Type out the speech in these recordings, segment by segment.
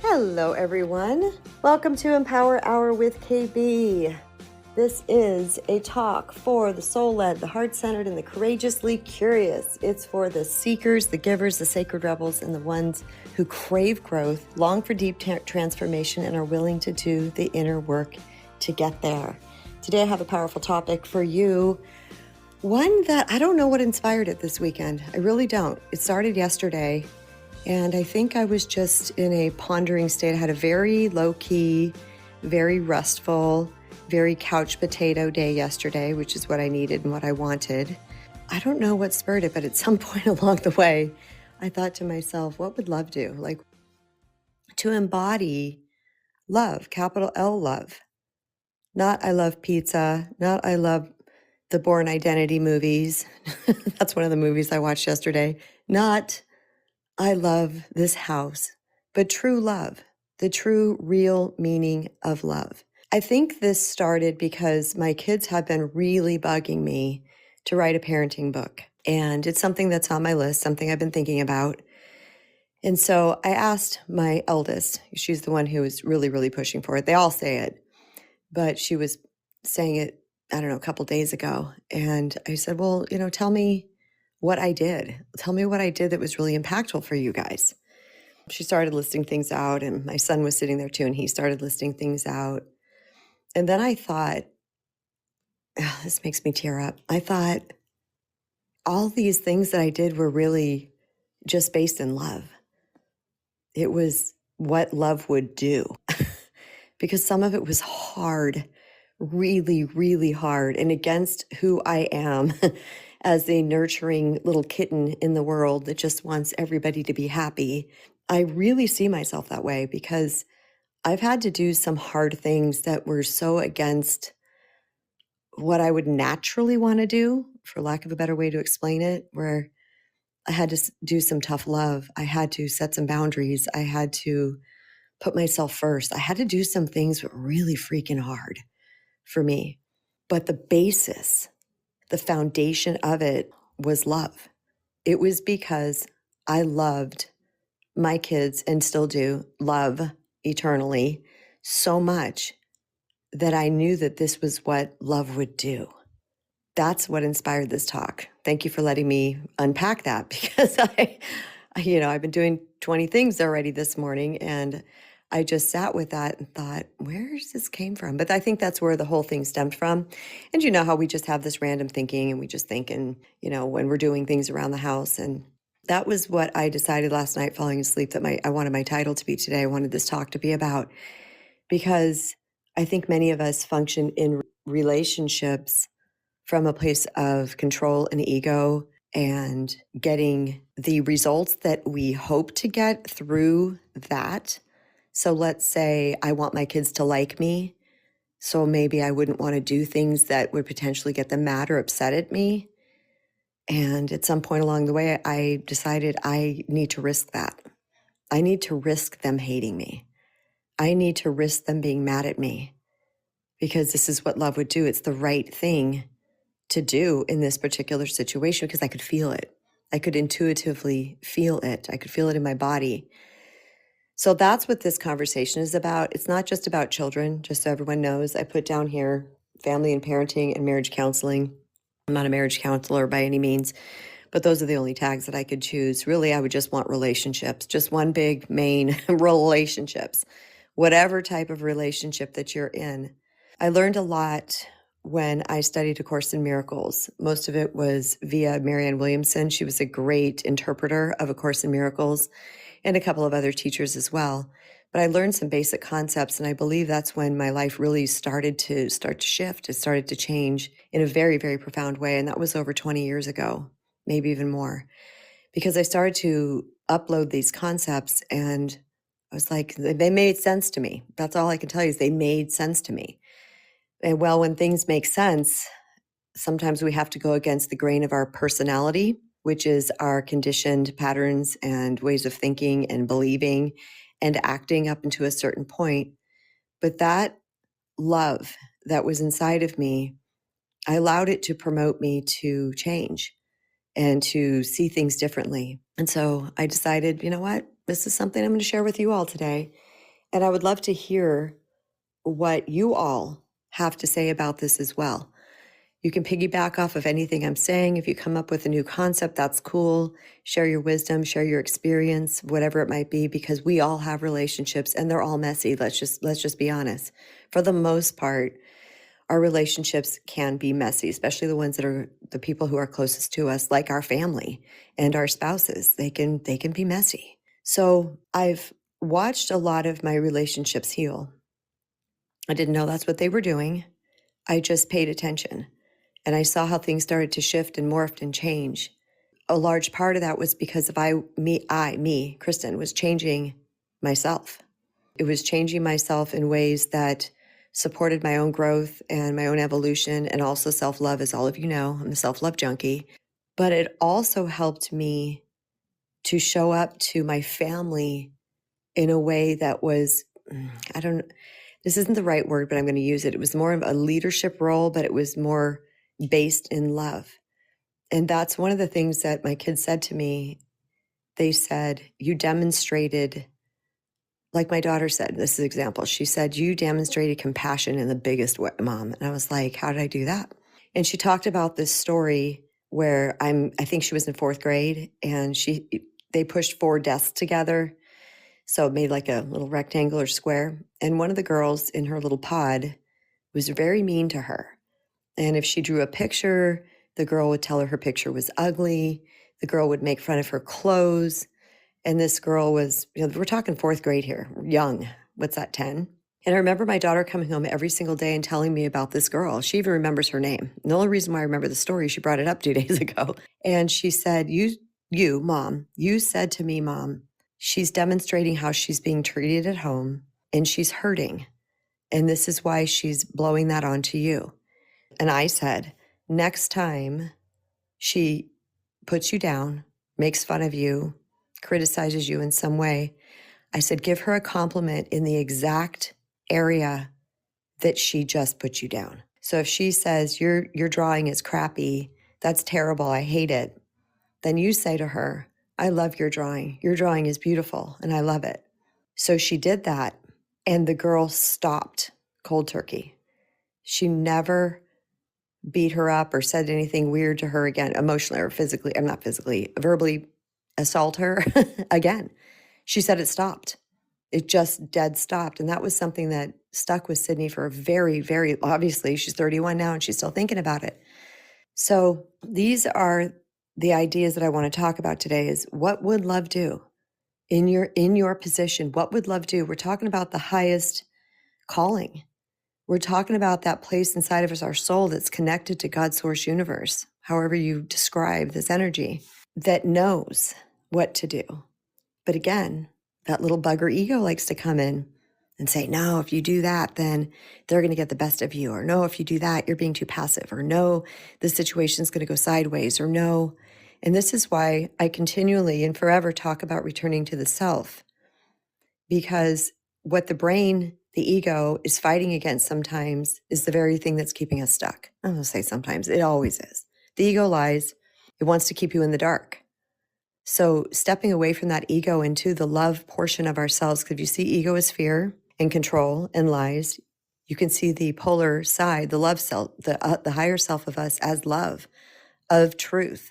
Hello, everyone. Welcome to Empower Hour with KB. This is a talk for the soul-led, the heart-centered, and the courageously curious. It's for the seekers, the givers, the sacred rebels, and the ones who crave growth, long for deep transformation, and are willing to do the inner work to get there. Today, I have a powerful topic for you. One that I don't know what inspired it this weekend. I really don't. It started yesterday. And I think I was just in a pondering state. I had a very low-key, very restful, very couch potato day yesterday, which is what I needed and what I wanted. I don't know what spurred it, but at some point along the way, I thought to myself, what would love do? Like, to embody love, capital L love. Not I love pizza, not I love the Born Identity movies. That's one of the movies I watched yesterday. Not I love this house, but true love, the true, real meaning of love. I think this started because my kids have been really bugging me to write a parenting book. And it's something that's on my list, something I've been thinking about. And so I asked my eldest, she's the one who is really, really pushing for it. They all say it, but she was saying it, I don't know, a couple days ago. And I said, well, tell me what I did. Tell me what I did that was really impactful for you guys. She started listing things out, and my son was sitting there too, and he started listing things out. And then I thought, this makes me tear up. I thought all these things that I did were really just based in love. It was what love would do because some of it was hard, really, really hard, and against who I am as a nurturing little kitten in the world that just wants everybody to be happy. I really see myself that way because I've had to do some hard things that were so against what I would naturally want to do, for lack of a better way to explain it, where I had to do some tough love. I had to set some boundaries. I had to put myself first. I had to do some things that were really freaking hard for me. But the basis, the foundation of it was love. It was because I loved my kids and still do love eternally so much that I knew that this was what love would do. That's what inspired this talk. Thank you for letting me unpack that because I've been doing 20 things already this morning, and I just sat with that and thought, where does this came from? But I think that's where the whole thing stemmed from. And you know how we just have this random thinking and we just think, and when we're doing things around the house. And that was what I decided last night falling asleep that I wanted my title to be today. I wanted this talk to be about, because I think many of us function in relationships from a place of control and ego and getting the results that we hope to get through that. So let's say I want my kids to like me. So maybe I wouldn't want to do things that would potentially get them mad or upset at me. And at some point along the way, I decided I need to risk that. I need to risk them hating me. I need to risk them being mad at me, because this is what love would do. It's the right thing to do in this particular situation because I could feel it. I could intuitively feel it. I could feel it in my body. So that's what this conversation is about. It's not just about children, just so everyone knows. I put down here family and parenting and marriage counseling. I'm not a marriage counselor by any means, but those are the only tags that I could choose. Really, I would just want relationships, just one big main relationships, whatever type of relationship that you're in. I learned a lot when I studied A Course in Miracles. Most of it was via Marianne Williamson. She was a great interpreter of A Course in Miracles, and a couple of other teachers as well. But I learned some basic concepts, and I believe that's when my life really started to shift. It started to change in a very, very profound way, and that was over 20 years ago, maybe even more, because I started to upload these concepts, and I was like, they made sense to me. That's all I can tell you is they made sense to me. And well, when things make sense, sometimes we have to go against the grain of our personality, which is our conditioned patterns and ways of thinking and believing and acting up into a certain point. But that love that was inside of me, I allowed it to promote me to change and to see things differently. And so I decided, you know what? This is something I'm going to share with you all today. And I would love to hear what you all have to say about this as well. You can piggyback off of anything I'm saying. If you come up with a new concept, that's cool. Share your wisdom, share your experience, whatever it might be, because we all have relationships and they're all messy. Let's just be honest. For the most part, our relationships can be messy, especially the ones that are the people who are closest to us, like our family and our spouses. They can be messy. So I've watched a lot of my relationships heal. I didn't know that's what they were doing. I just paid attention and I saw how things started to shift and morphed and change. A large part of that was because of me, Kristen, was changing myself. It was changing myself in ways that supported my own growth and my own evolution and also self-love. As all of you know, I'm a self-love junkie. But it also helped me to show up to my family in a way that was, I don't, this isn't the right word, but I'm going to use it. It was more of a leadership role, but it was more based in love. And that's one of the things that my kids said to me. They said, you demonstrated, like my daughter said, this is an example. She said, you demonstrated compassion in the biggest way, Mom. And I was like, how did I do that? And she talked about this story where I think she was in fourth grade and they pushed 4 desks together. So it made like a little rectangular square. And one of the girls in her little pod was very mean to her. And if she drew a picture, the girl would tell her picture was ugly. The girl would make fun of her clothes. And this girl was, we're talking fourth grade here, young. What's that, 10? And I remember my daughter coming home every single day and telling me about this girl. She even remembers her name. The only reason why I remember the story, she brought it up 2 days ago. And she said, you, Mom, you said to me, Mom, she's demonstrating how she's being treated at home and she's hurting. And this is why she's blowing that onto you. And I said, next time she puts you down, makes fun of you, criticizes you in some way, I said, give her a compliment in the exact area that she just put you down. So if she says, your drawing is crappy, that's terrible, I hate it, then you say to her, I love your drawing. Your drawing is beautiful and I love it. So she did that and the girl stopped cold turkey. She never beat her up or said anything weird to her again, emotionally or physically. I'm not physically, verbally assault her again. She said it stopped. It just dead stopped. And that was something that stuck with Sydney for a very, very, obviously she's 31 now and she's still thinking about it. So these are the ideas that I want to talk about today is what would love do in your position? What would love do? We're talking about the highest calling. We're talking about that place inside of us, our soul that's connected to God's source universe, however you describe this energy, that knows what to do. But again, that little bugger ego likes to come in and say, no, if you do that, then they're going to get the best of you. Or no, if you do that, you're being too passive. Or no, the situation's going to go sideways. Or no. And this is why I continually and forever talk about returning to the self. Because what the brain, the ego, is fighting against sometimes is the very thing that's keeping us stuck. I'm going to say sometimes. It always is. The ego lies. It wants to keep you in the dark. So stepping away from that ego into the love portion of ourselves, because if you see ego as fear and control and lies, you can see the polar side, the love self, the higher self of us as love, of truth,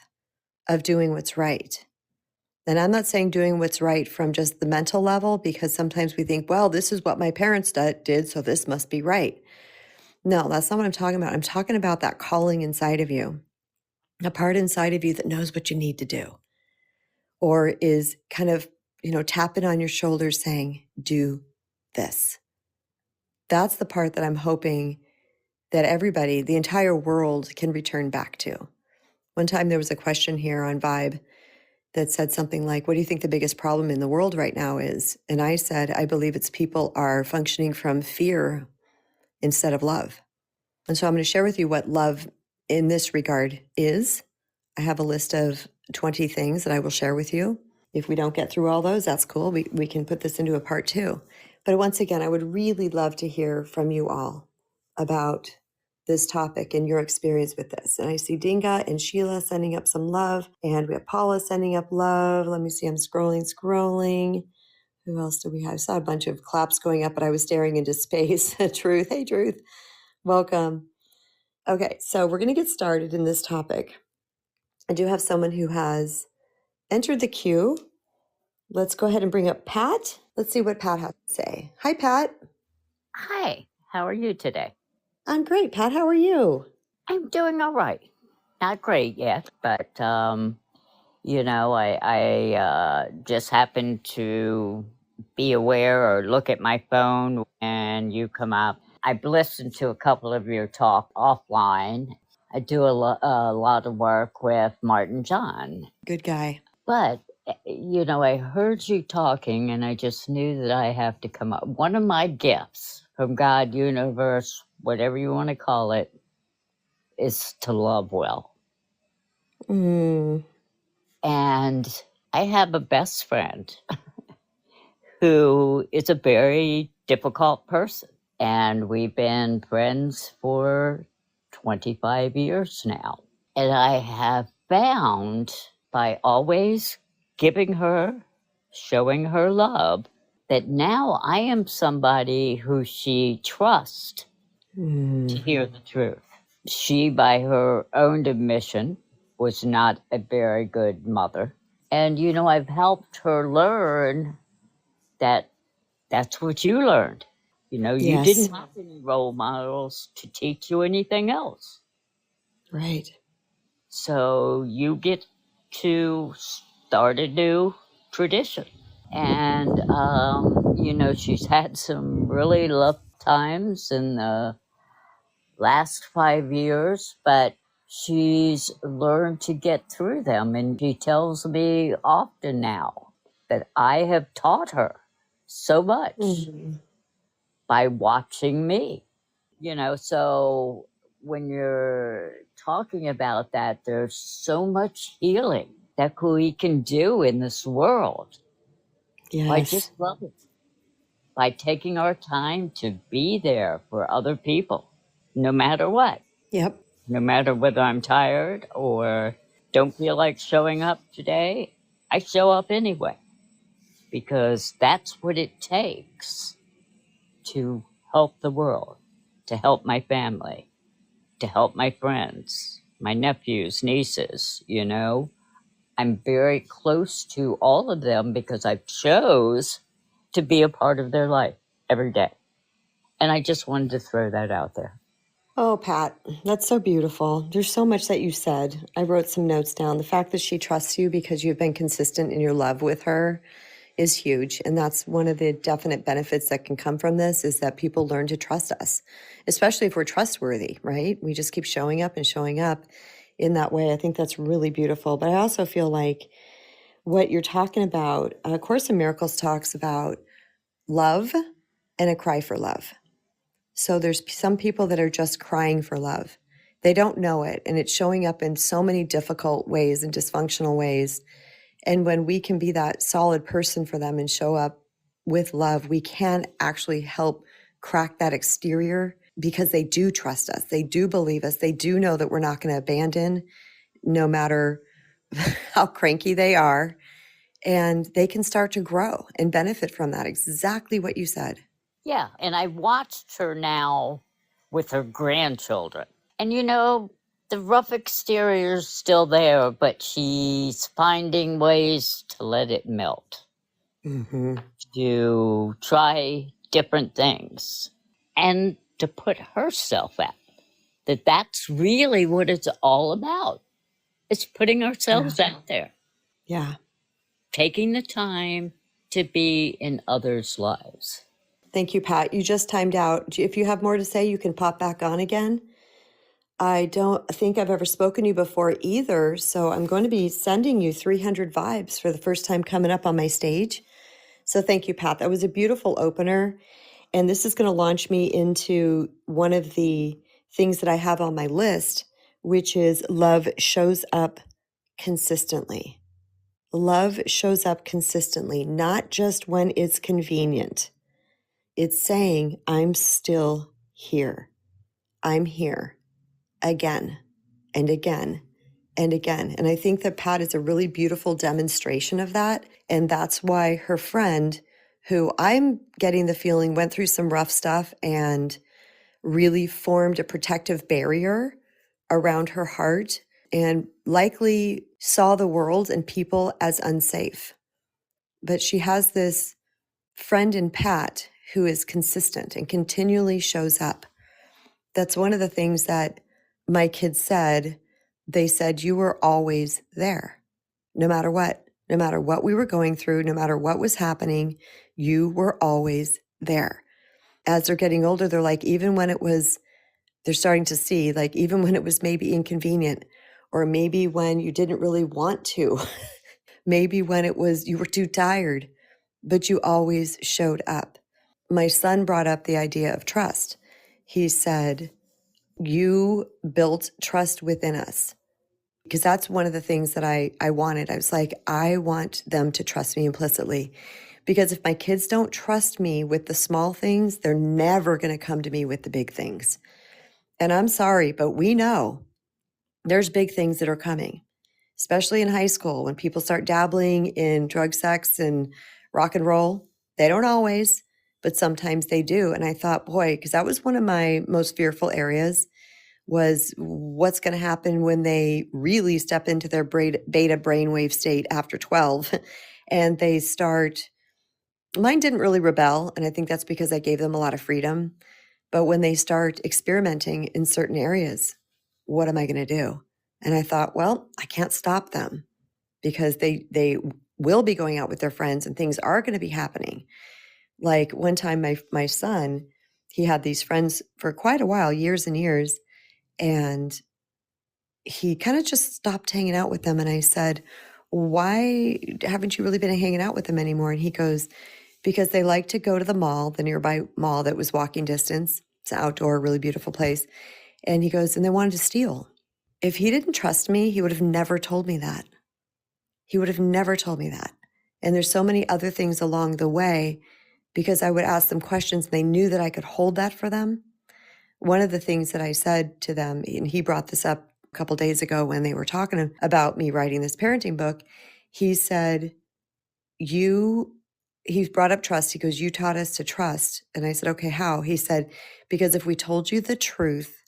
of doing what's right. And I'm not saying doing what's right from just the mental level, because sometimes we think, well, this is what my parents did, so this must be right. No, that's not what I'm talking about. I'm talking about that calling inside of you, a part inside of you that knows what you need to do, or is kind of, tapping on your shoulder saying, do this. That's the part that I'm hoping that everybody, the entire world, can return back to. One time there was a question here on Vibe that said something like, what do you think the biggest problem in the world right now is? And I said, I believe it's people are functioning from fear instead of love. And so I'm going to share with you what love in this regard is. I have a list of 20 things that I will share with you. If we don't get through all those, that's cool. We can put this into a part 2. But once again, I would really love to hear from you all about this topic and your experience with this. And I see Dinga and Sheila sending up some love, and we have Paula sending up love. Let me see, I'm scrolling. Who else do we have? I saw a bunch of claps going up, but I was staring into space. Truth. Hey, Truth. Welcome. Okay, so we're going to get started in this topic. I do have someone who has entered the queue. Let's go ahead and bring up Pat. Let's see what Pat has to say. Hi, Pat. Hi, how are you today? I'm great. Pat, how are you? I'm doing all right. Not great yet, but I just happened to be aware or look at my phone and you come up. I've listened to a couple of your talk offline. I do a lot of work with Martin John. Good guy. But, I heard you talking and I just knew that I have to come up. One of my gifts from God, universe, whatever you want to call it, is to love well. Mm. And I have a best friend who is a very difficult person. And we've been friends for 25 years now. And I have found by always giving her, showing her love, that now I am somebody who she trusts to hear the truth. She, by her own admission, was not a very good mother. And, I've helped her learn that that's what you learned. You Yes. didn't have any role models to teach you anything else. Right. So you get to start a new tradition. And, she's had some really rough times in the last 5 years, but she's learned to get through them. And she tells me often now that I have taught her so much by watching me. So when you're talking about that, there's so much healing that we can do in this world by Yes. just loving, by taking our time to be there for other people, no matter what. Yep. No matter whether I'm tired or don't feel like showing up today, I show up anyway, because that's what it takes to help the world, to help my family, to help my friends, my nephews, nieces. I'm very close to all of them because I chose to be a part of their life every day. And I just wanted to throw that out there. Oh, Pat, that's so beautiful. There's so much that you said. I wrote some notes down. The fact that she trusts you because you've been consistent in your love with her is huge. And that's one of the definite benefits that can come from this, is that people learn to trust us, especially if we're trustworthy, right? We just keep showing up and showing up in that way. I think that's really beautiful. But I also feel like what you're talking about, A Course in Miracles talks about love and a cry for love. So there's some people that are just crying for love. They don't know it, and it's showing up in so many difficult ways and dysfunctional ways. And when we can be that solid person for them and show up with love, we can actually help crack that exterior, because they do trust us. They do believe us. They do know that we're not going to abandon, no matter how cranky they are. And they can start to grow and benefit from that. Exactly what you said. Yeah, and I watched her now with her grandchildren. And the rough exterior's still there, but she's finding ways to let it melt, to try different things, and to put herself out. That's really what it's all about. It's putting ourselves out there. Yeah. Taking the time to be in others' lives. Thank you, Pat. You just timed out. If you have more to say, you can pop back on again. I don't think I've ever spoken to you before either, so I'm going to be sending you 300 vibes for the first time coming up on my stage. So thank you, Pat. That was a beautiful opener. And this is going to launch me into one of the things that I have on my list, which is love shows up consistently. Love shows up consistently, not just when it's convenient. It's saying, I'm still here. I'm here again and again and again. And I think that Pat is a really beautiful demonstration of that. And that's why her friend, who I'm getting the feeling went through some rough stuff and really formed a protective barrier around her heart and likely saw the world and people as unsafe. But she has this friend in Pat who is consistent and continually shows up. That's one of the things that my kids said. They said, you were always there, no matter what we were going through, no matter what was happening, you were always there. As they're getting older, they're like, even when it was, they're starting to see, like, even when it was maybe inconvenient, or maybe when you didn't really want to, maybe when it was, you were too tired, but you always showed up. My son brought up the idea of trust. He said, you built trust within us. Because that's one of the things that I wanted. I was like, I want them to trust me implicitly. Because if my kids don't trust me with the small things, they're never going to come to me with the big things. And I'm sorry, but we know there's big things that are coming, especially in high school when people start dabbling in drug, sex, and rock and roll. They don't always, but sometimes they do. And I thought, boy, because that was one of my most fearful areas, was what's going to happen when they really step into their beta brainwave state after 12 and they start. Mine didn't really rebel, and I think that's because I gave them a lot of freedom. But when they start experimenting in certain areas, what am I going to do? And I thought, well, I can't stop them because they will be going out with their friends and things are going to be happening. Like one time, my son, he had these friends for quite a while, years and years, and he kind of just stopped hanging out with them. And I said, why haven't you really been hanging out with them anymore? And he goes, because they like to go to the mall, the nearby mall that was walking distance. It's an outdoor, really beautiful place. And he goes, and they wanted to steal. If he didn't trust me, he would have never told me that. He would have never told me that. And there's so many other things along the way because I would ask them questions and they knew that I could hold that for them. One of the things that I said to them, and he brought this up a couple days ago when they were talking about me writing this parenting book, he said, he brought up trust. He goes, you taught us to trust. And I said, okay, how? He said, because if we told you the truth,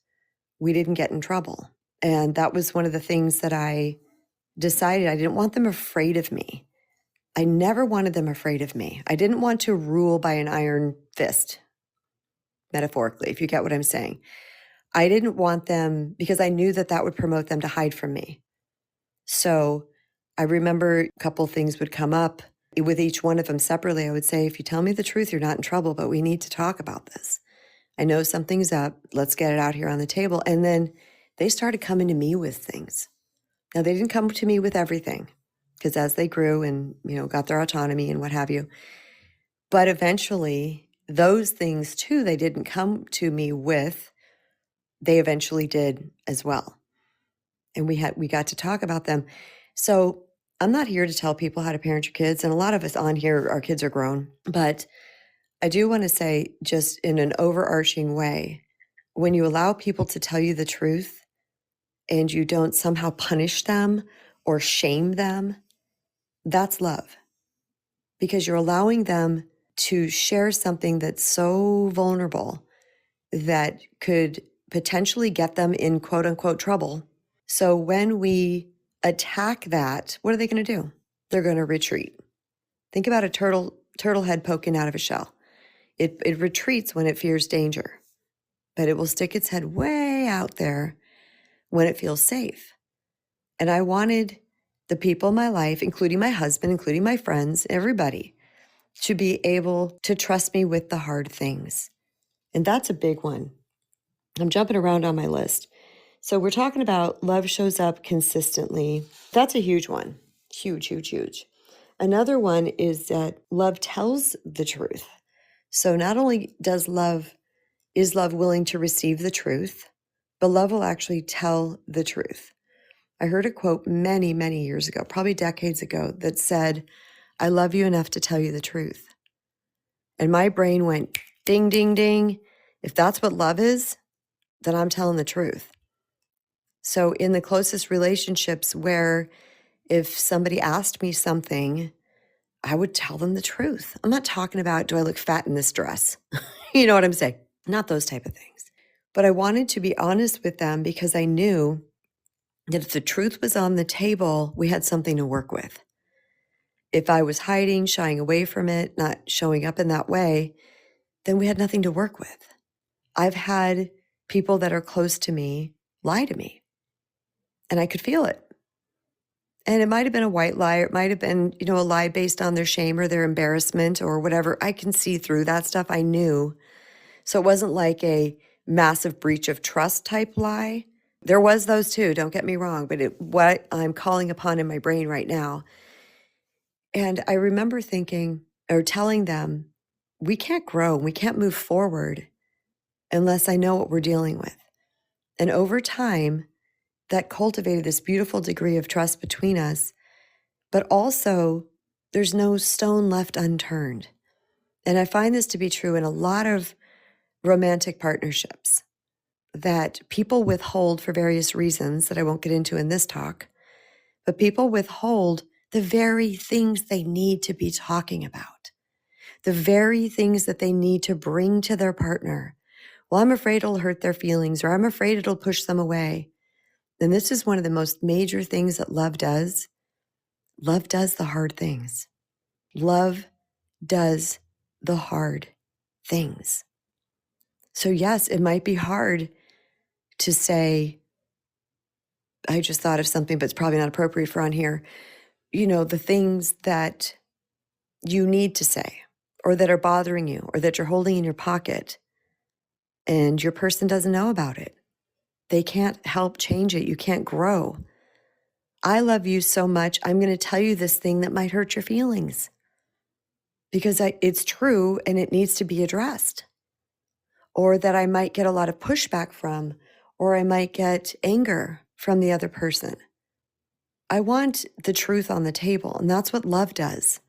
we didn't get in trouble. And that was one of the things that I decided. I didn't want them afraid of me. I never wanted them afraid of me. I didn't want to rule by an iron fist, metaphorically, if you get what I'm saying. I didn't want them because I knew that that would promote them to hide from me. So I remember a couple things would come up with each one of them separately. I would say, if you tell me the truth, you're not in trouble, but we need to talk about this. I know something's up. Let's get it out here on the table. And then they started coming to me with things. Now, they didn't come to me with everything because as they grew and, got their autonomy and what have you, but eventually those things too, they didn't come to me with, they eventually did as well. And we got to talk about them. So I'm not here to tell people how to parent your kids. And a lot of us on here, our kids are grown, but I do want to say, just in an overarching way, when you allow people to tell you the truth and you don't somehow punish them or shame them, that's love. Because you're allowing them to share something that's so vulnerable that could potentially get them in quote unquote trouble. So when we attack that, what are they going to do? They're going to retreat. Think about a turtle head poking out of a shell. It retreats when it fears danger, but it will stick its head way out there when it feels safe. And I wanted the people in my life, including my husband, including my friends, everybody, to be able to trust me with the hard things. And that's a big one. I'm jumping around on my list. So we're talking about love shows up consistently. That's a huge one. Huge, huge, huge. Another one is that love tells the truth. So not only is love willing to receive the truth, but love will actually tell the truth. I heard a quote many, many years ago, probably decades ago, that said, I love you enough to tell you the truth. And my brain went ding, ding, ding. If that's what love is, then I'm telling the truth. So in the closest relationships where if somebody asked me something, I would tell them the truth. I'm not talking about, do I look fat in this dress? You know what I'm saying? Not those type of things. But I wanted to be honest with them because I knew that if the truth was on the table, we had something to work with. If I was hiding, shying away from it, not showing up in that way, then we had nothing to work with. I've had people that are close to me lie to me, and I could feel it. And it might have been a white lie, or it might have been, a lie based on their shame or their embarrassment or whatever. I can see through that stuff. I knew. So it wasn't like a massive breach of trust type lie. There was those too, don't get me wrong, but what I'm calling upon in my brain right now. And I remember thinking or telling them, we can't grow, we can't move forward unless I know what we're dealing with. And over time, that cultivated this beautiful degree of trust between us, but also there's no stone left unturned. And I find this to be true in a lot of romantic partnerships, that people withhold for various reasons that I won't get into in this talk, but people withhold the very things they need to be talking about, the very things that they need to bring to their partner. Well, I'm afraid it'll hurt their feelings, or I'm afraid it'll push them away. And this is one of the most major things that love does. Love does the hard things. Love does the hard things. So yes, it might be hard to say, I just thought of something, but it's probably not appropriate for on here. The things that you need to say, or that are bothering you, or that you're holding in your pocket, and your person doesn't know about it. They can't help change it. You can't grow. I love you so much, I'm going to tell you this thing that might hurt your feelings because it's true and it needs to be addressed. Or that I might get a lot of pushback from, or I might get anger from the other person. I want the truth on the table, and that's what love does.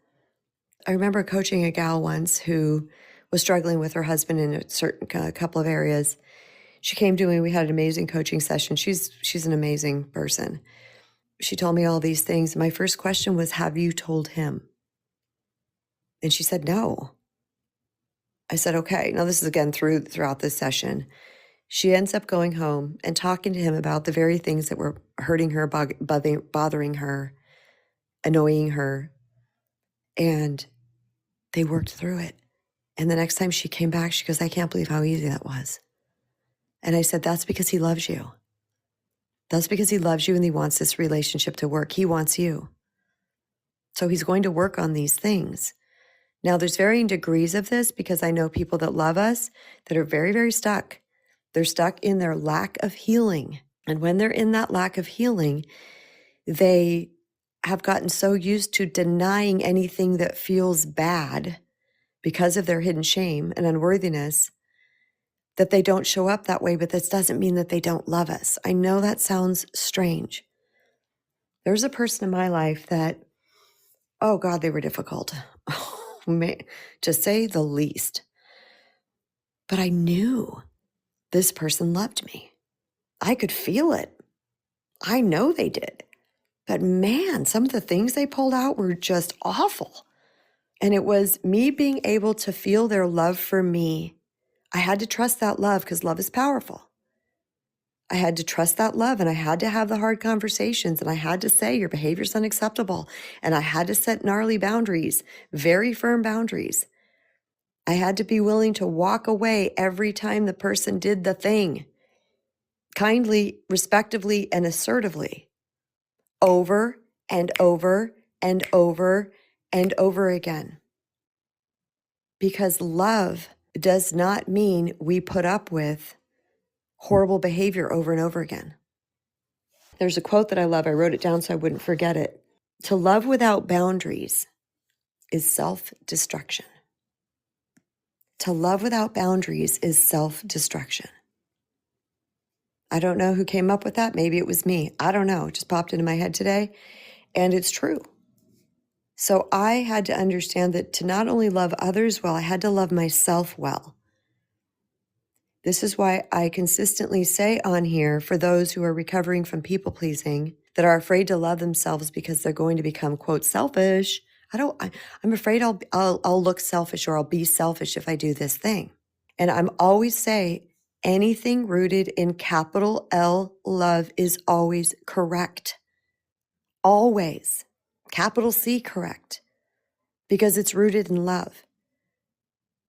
I remember coaching a gal once who was struggling with her husband in a couple of areas. She came to me, we had an amazing coaching session. She's an amazing person. She told me all these things. My first question was, have you told him? And she said, no. I said, okay. Now this is again throughout this session. She ends up going home and talking to him about the very things that were hurting her, bothering her, annoying her. And they worked through it. And the next time she came back, she goes, I can't believe how easy that was. And I said, that's because he loves you. That's because he loves you and he wants this relationship to work. He wants you. So he's going to work on these things. Now, there's varying degrees of this because I know people that love us that are very, very stuck. They're stuck in their lack of healing. And when they're in that lack of healing, they have gotten so used to denying anything that feels bad because of their hidden shame and unworthiness that they don't show up that way, but this doesn't mean that they don't love us. I know that sounds strange. There's a person in my life that, oh God, they were difficult, to say the least. But I knew this person loved me. I could feel it. I know they did. But man, some of the things they pulled out were just awful. And it was me being able to feel their love for me. I had to trust that love because love is powerful. I had to trust that love, and I had to have the hard conversations, and I had to say your behavior's unacceptable, and I had to set gnarly boundaries, very firm boundaries. I had to be willing to walk away every time the person did the thing, kindly, respectively, and assertively, over and over and over and over again. Because love does not mean we put up with horrible behavior over and over again. There's a quote that I love. I wrote it down so I wouldn't forget it. To love without boundaries is self-destruction. To love without boundaries is self-destruction. I don't know who came up with that. Maybe it was me. I don't know. It just popped into my head today. And it's true. So I had to understand that to not only love others well, I had to love myself well. This is why I consistently say on here, for those who are recovering from people pleasing, that are afraid to love themselves because they're going to become, quote, selfish. I'm afraid I'll look selfish, or I'll be selfish if I do this thing. And I'm always say anything rooted in capital L love is always correct. Always. Capital C correct. Because it's rooted in love.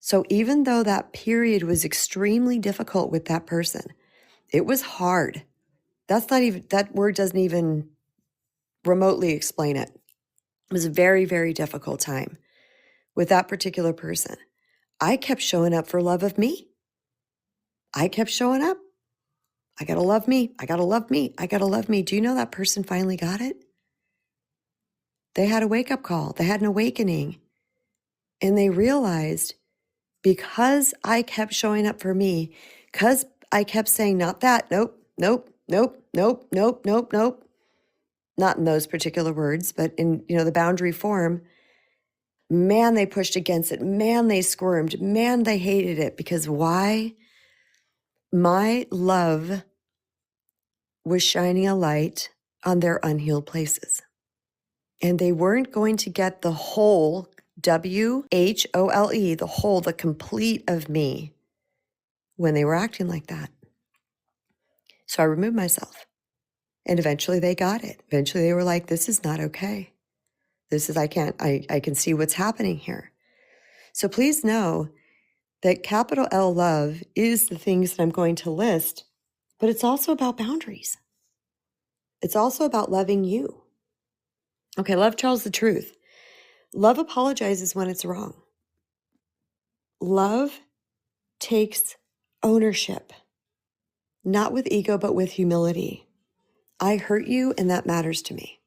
So even though that period was extremely difficult with that person, it was hard. That word doesn't even remotely explain it. It was a very, very difficult time with that particular person. I kept showing up for love of me. I kept showing up. I got to love me. I got to love me. I got to love me. Do you know that person finally got it? They had a wake-up call. They had an awakening. And they realized, because I kept showing up for me, because I kept saying, not that, nope, nope, nope, nope, nope, nope, nope. Not in those particular words, but in, the boundary form. Man, they pushed against it. Man, they squirmed. Man, they hated it. Because why? My love was shining a light on their unhealed places. And they weren't going to get the whole, WHOLE, the whole, the complete of me when they were acting like that. So I removed myself. And eventually they got it. Eventually they were like, this is not okay. I can see what's happening here. So please know that capital L love is the things that I'm going to list, but it's also about boundaries. It's also about loving you. Okay, love tells the truth. Love apologizes when it's wrong. Love takes ownership, not with ego, but with humility. I hurt you, and that matters to me.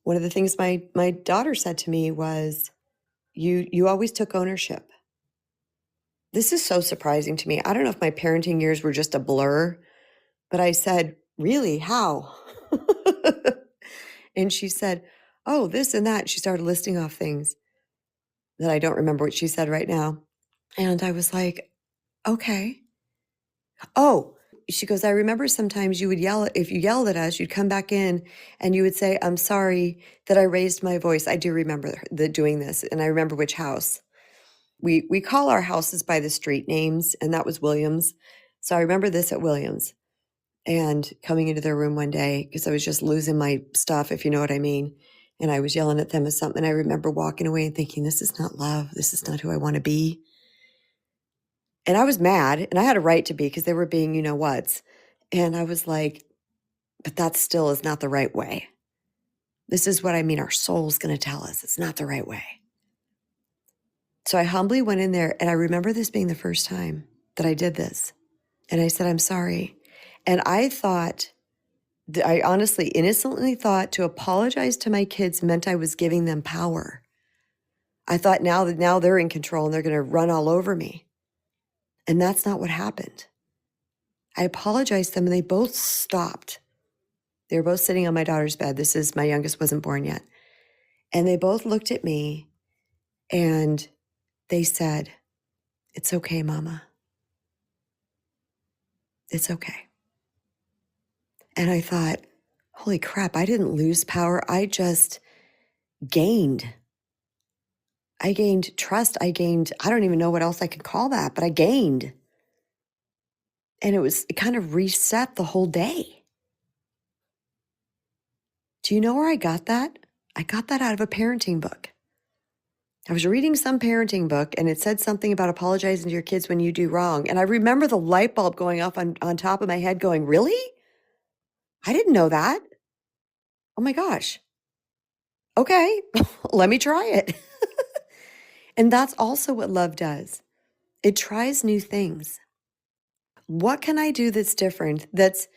One of the things my daughter said to me was, you always took ownership. This is so surprising to me. I don't know if my parenting years were just a blur, but I said, really, how? And she said, oh, this and that. She started listing off things that I don't remember what she said right now. And I was like, okay. Oh, she goes, I remember sometimes you would if you yelled at us, you'd come back in and you would say, I'm sorry that I raised my voice. I do remember doing this. And I remember which house. We call our houses by the street names, and that was Williams. So I remember this at Williams, and coming into their room one day because I was just losing my stuff, if you know what I mean. And I was yelling at them or something. I remember walking away and thinking, this is not love. This is not who I want to be. And I was mad, and I had a right to be because they were being you-know-whats. And I was like, but that still is not the right way. This is what I mean. Our soul's going to tell us it's not the right way. So I humbly went in there, and I remember this being the first time that I did this. And I said, I'm sorry. And I honestly, innocently thought to apologize to my kids meant I was giving them power. I thought now they're in control and they're going to run all over me. And that's not what happened. I apologized to them, and they both stopped. They were both sitting on my daughter's bed. My youngest wasn't born yet. And they both looked at me and they said, it's okay, Mama. It's okay. And I thought, holy crap, I didn't lose power. I just gained. I gained trust. I don't even know what else I could call that, but I gained. And it kind of reset the whole day. Do you know where I got that? I got that out of a parenting book. I was reading some parenting book, and it said something about apologizing to your kids when you do wrong. And I remember the light bulb going off on top of my head going, really? I didn't know that. Oh my gosh. Okay, let me try it. And that's also what love does. It tries new things. What can I do that's different, that's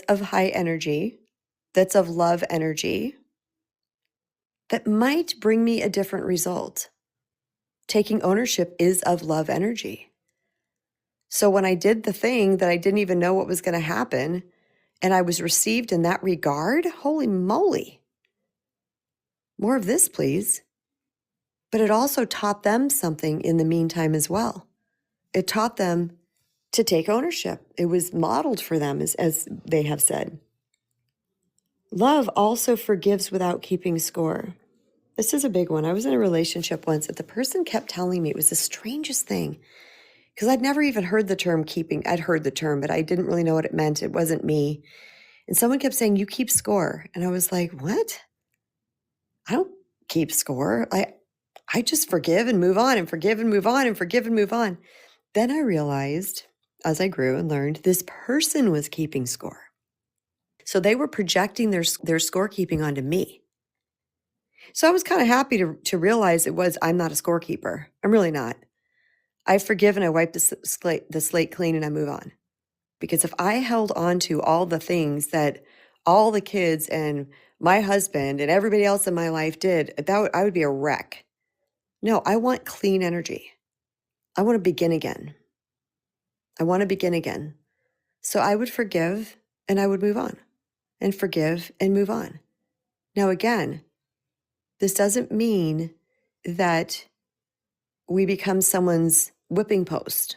of high energy, that's of love energy, that might bring me a different result? Taking ownership is of love energy. So when I did the thing that I didn't even know what was going to happen, and I was received in that regard, holy moly. More of this, please. But it also taught them something in the meantime as well. It taught them to take ownership. It was modeled for them, as they have said. Love also forgives without keeping score. This is a big one. I was in a relationship once that the person kept telling me, it was the strangest thing, because I'd never even heard the term keeping. I'd heard the term, but I didn't really know what it meant. It wasn't me. And someone kept saying, you keep score. And I was like, what? I don't keep score. I just forgive and move on and forgive and move on and forgive and move on. Then I realized, as I grew and learned, this person was keeping score. So they were projecting their scorekeeping onto me. So I was kind of happy to realize I'm not a scorekeeper. I'm really not. I forgive and I wipe the slate clean and I move on. Because if I held on to all the things that all the kids and my husband and everybody else in my life did, I would be a wreck. No, I want clean energy. I want to begin again. So I would forgive and I would move on, and forgive and move on. Now, again, this doesn't mean that we become someone's whipping post.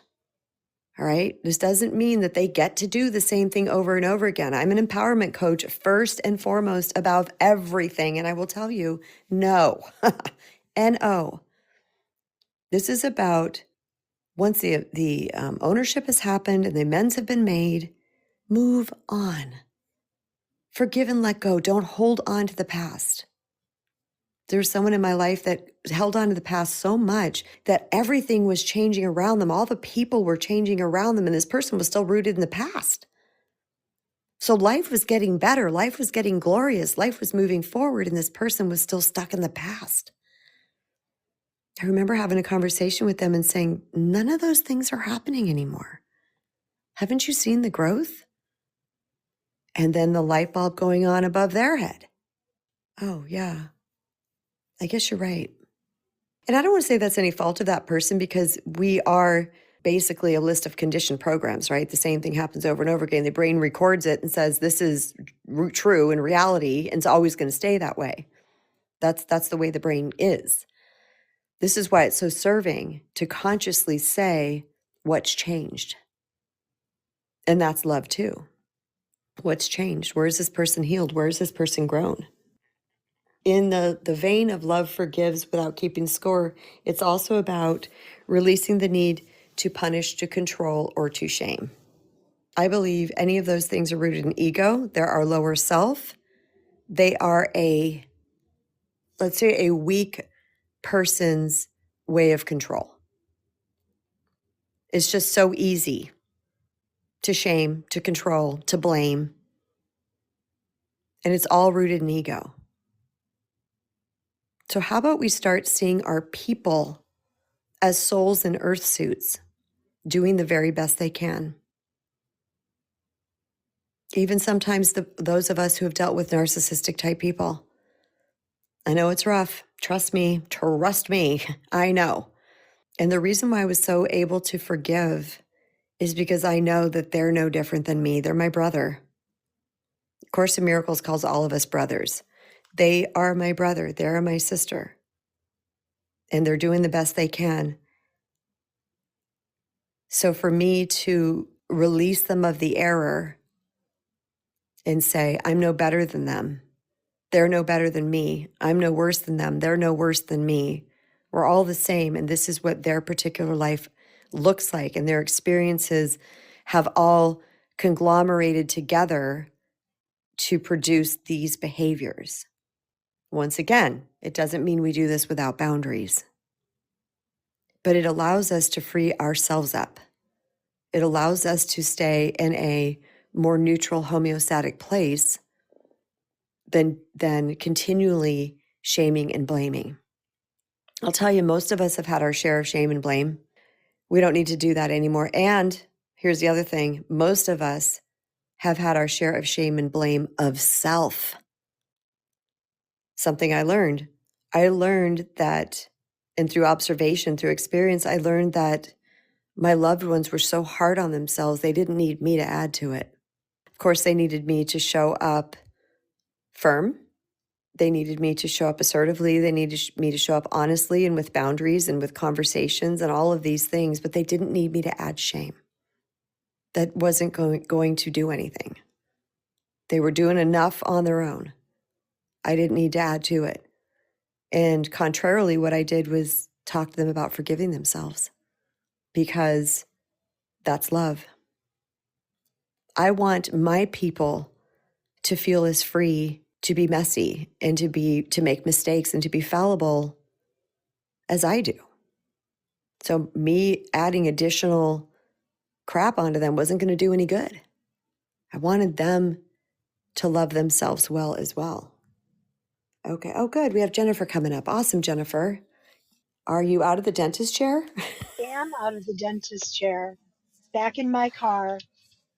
All right. This doesn't mean that they get to do the same thing over and over again. I'm an empowerment coach first and foremost above everything. And I will tell you, no, no. This is about once the ownership has happened and the amends have been made, move on. Forgive and let go. Don't hold on to the past. There's someone in my life that held on to the past so much that everything was changing around them. All the people were changing around them, and this person was still rooted in the past. So life was getting better. Life was getting glorious. Life was moving forward, and this person was still stuck in the past. I remember having a conversation with them and saying, none of those things are happening anymore. Haven't you seen the growth? And then the light bulb going on above their head. Oh, yeah. I guess you're right. And I don't want to say that's any fault of that person, because we are basically a list of conditioned programs, right? The same thing happens over and over again. The brain records it and says, this is true in reality, and it's always going to stay that way. That's the way the brain is. This is why it's so serving to consciously say what's changed. And that's love too. What's changed? Where is this person healed? Where is this person grown? In the vein of love forgives without keeping score, it's also about releasing the need to punish, to control, or to shame. I believe any of those things are rooted in ego. They're our lower self. They are let's say, a weak person's way of control. It's just so easy to shame, to control, to blame. And it's all rooted in ego. So how about we start seeing our people as souls in earth suits, doing the very best they can? Even sometimes those of us who have dealt with narcissistic type people. I know it's rough. Trust me, I know. And the reason why I was so able to forgive is because I know that they're no different than me. They're my brother. Course in Miracles calls all of us brothers. They are my brother. They're my sister. And they're doing the best they can. So for me to release them of the error and say, I'm no better than them. They're no better than me. I'm no worse than them. They're no worse than me. We're all the same. And this is what their particular life looks like. And their experiences have all conglomerated together to produce these behaviors. Once again, it doesn't mean we do this without boundaries, but it allows us to free ourselves up. It allows us to stay in a more neutral homeostatic place than continually shaming and blaming. I'll tell you, most of us have had our share of shame and blame. We don't need to do that anymore. And here's the other thing. Most of us have had our share of shame and blame of self. Something I learned that, and through observation, through experience, I learned that my loved ones were so hard on themselves, they didn't need me to add to it. Of course, they needed me to show up firm. They needed me to show up assertively. They needed me to show up honestly and with boundaries and with conversations and all of these things, but they didn't need me to add shame. That wasn't going to do anything. They were doing enough on their own. I didn't need to add to it. And contrarily, what I did was talk to them about forgiving themselves, because that's love. I want my people to feel as free to be messy and to make mistakes and to be fallible as I do. So me adding additional crap onto them wasn't going to do any good. I wanted them to love themselves well as well. Okay. Oh, good. We have Jennifer coming up. Awesome, Jennifer. Are you out of the dentist chair? Am out of the dentist chair, back in my car.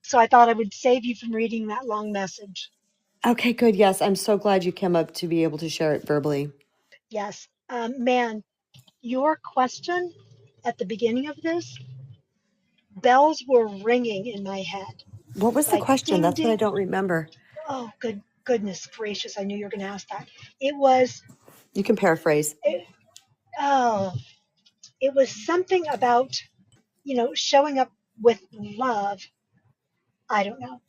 So I thought I would save you from reading that long message. Okay, good. Yes, I'm so glad you came up to be able to share it verbally. Yes. Man, your question at the beginning of this, bells were ringing in my head. What was the Like question? ding, That's what I ding. don't remember. Oh, goodness gracious. I knew you were going to ask that. It was, You can paraphrase. oh, it was something about, showing up with love. I don't know.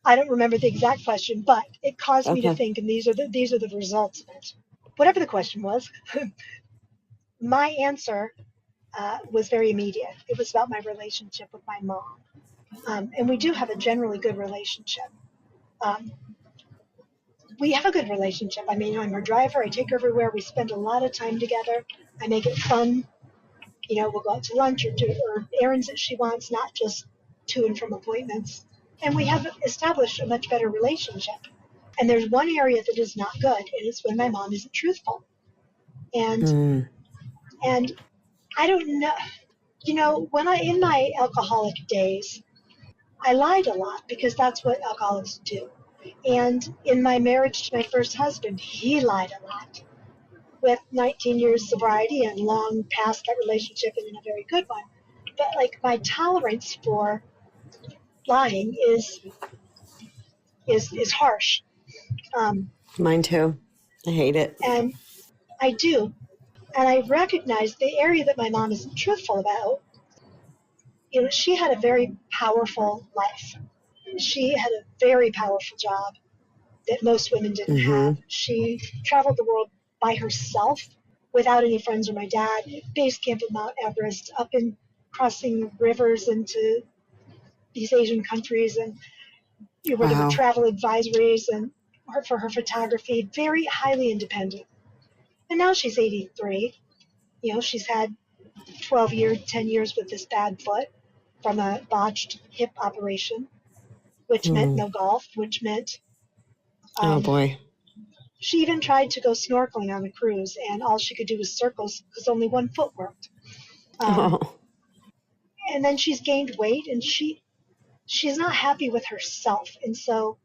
I don't remember the exact question, but it caused me to Okay. think, and these are the results of it. Whatever the question was, my answer was very immediate. It was about my relationship with my mom, and we do have a generally good relationship. Um, we have a good relationship. I mean, I'm her driver. I take her everywhere. We spend a lot of time together. I make it fun. We'll go out to lunch or do or errands that she wants, not just to and from appointments. And we have established a much better relationship. And there's one area that is not good, and it's when my mom isn't truthful. And Mm. and I don't know, when I in my alcoholic days, I lied a lot because that's what alcoholics do. And in my marriage to my first husband, he lied a lot. With 19 years sobriety and long past that relationship and in a very good one. But like my tolerance for lying is harsh. Um, Mine too. I hate it. and I do. And I recognize the area that my mom isn't truthful about. She had a very powerful life. She had a very powerful job that most women didn't Mm-hmm. have. She traveled the world by herself without any friends or my dad, base camp at Mount Everest, up in crossing rivers into these Asian countries, and where there were Wow. travel advisories and for her photography, very highly independent. And now she's 83. She's had 12 years, 10 years with this bad foot from a botched hip operation, which meant Mm. no golf, which meant Oh um, boy. she even tried to go snorkeling on a cruise, and all she could do was circles because only one foot worked. Um, Oh. and then she's gained weight, and she's not happy with herself, and so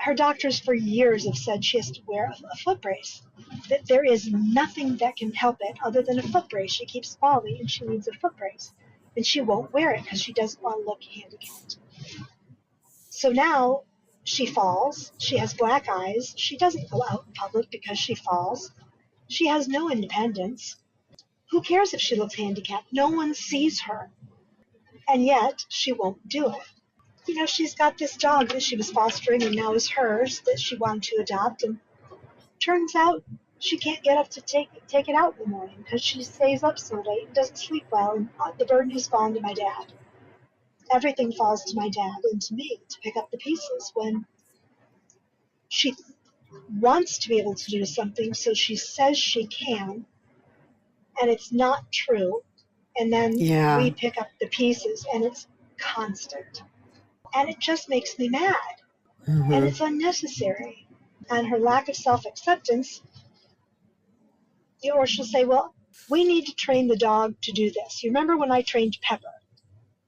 her doctors for years have said she has to wear a foot brace. That there is nothing that can help it other than a foot brace. She keeps falling, and she needs a foot brace, and she won't wear it because she doesn't want to look handicapped. So now she falls. She has black eyes. She doesn't go out in public because she falls. She has no independence. Who cares if she looks handicapped? No one sees her. And yet she won't do it. She's got this dog that she was fostering and now is hers that she wanted to adopt. And turns out she can't get up to take it out in the morning because she stays up so late and doesn't sleep well. And the burden has fallen to my dad. Everything falls to my dad and to me to pick up the pieces when she wants to be able to do something, so she says she can, and it's not true. And then we Yeah. pick up the pieces, and it's constant. And it just makes me mad, and Mm-hmm. it's unnecessary. And her lack of self acceptance, or she'll say, well, we need to train the dog to do this. You remember when I trained Pepper?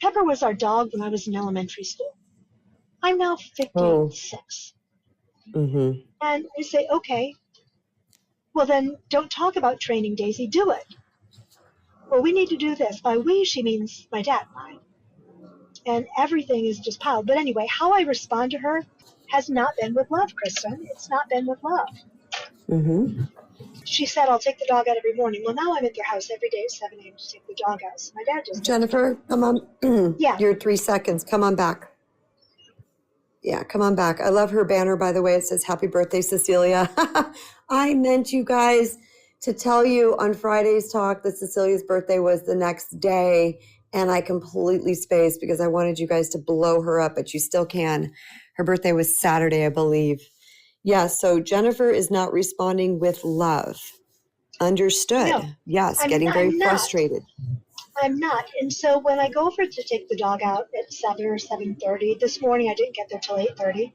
Pepper was our dog when I was in elementary school. I'm now Oh. 56. Mm-hmm. And I say, okay, well then don't talk about training Daisy, do it. Well, we need to do this. By we, she means my dad and I. And everything is just piled. But anyway, how I respond to her has not been with love, Kristen. It's not been with love. Mm-hmm. She said, I'll take the dog out every morning. Well, now I'm at their house every day at 7 a.m. to take the dog out. So my dad doesn't have to. Jennifer, come on. Yeah. You're 3 seconds. Come on back. Yeah, come on back. I love her banner, by the way. It says, Happy birthday, Cecilia. I meant you guys to tell you on Friday's talk that Cecilia's birthday was the next day, and I completely spaced because I wanted you guys to blow her up, but you still can. Her birthday was Saturday, I believe. Yeah, so Jennifer is not responding with love. Understood. No, Yes, getting very I'm not. frustrated. I'm not. And so when I go over to take the dog out at 7 or 7:30, this morning I didn't get there till 8:30.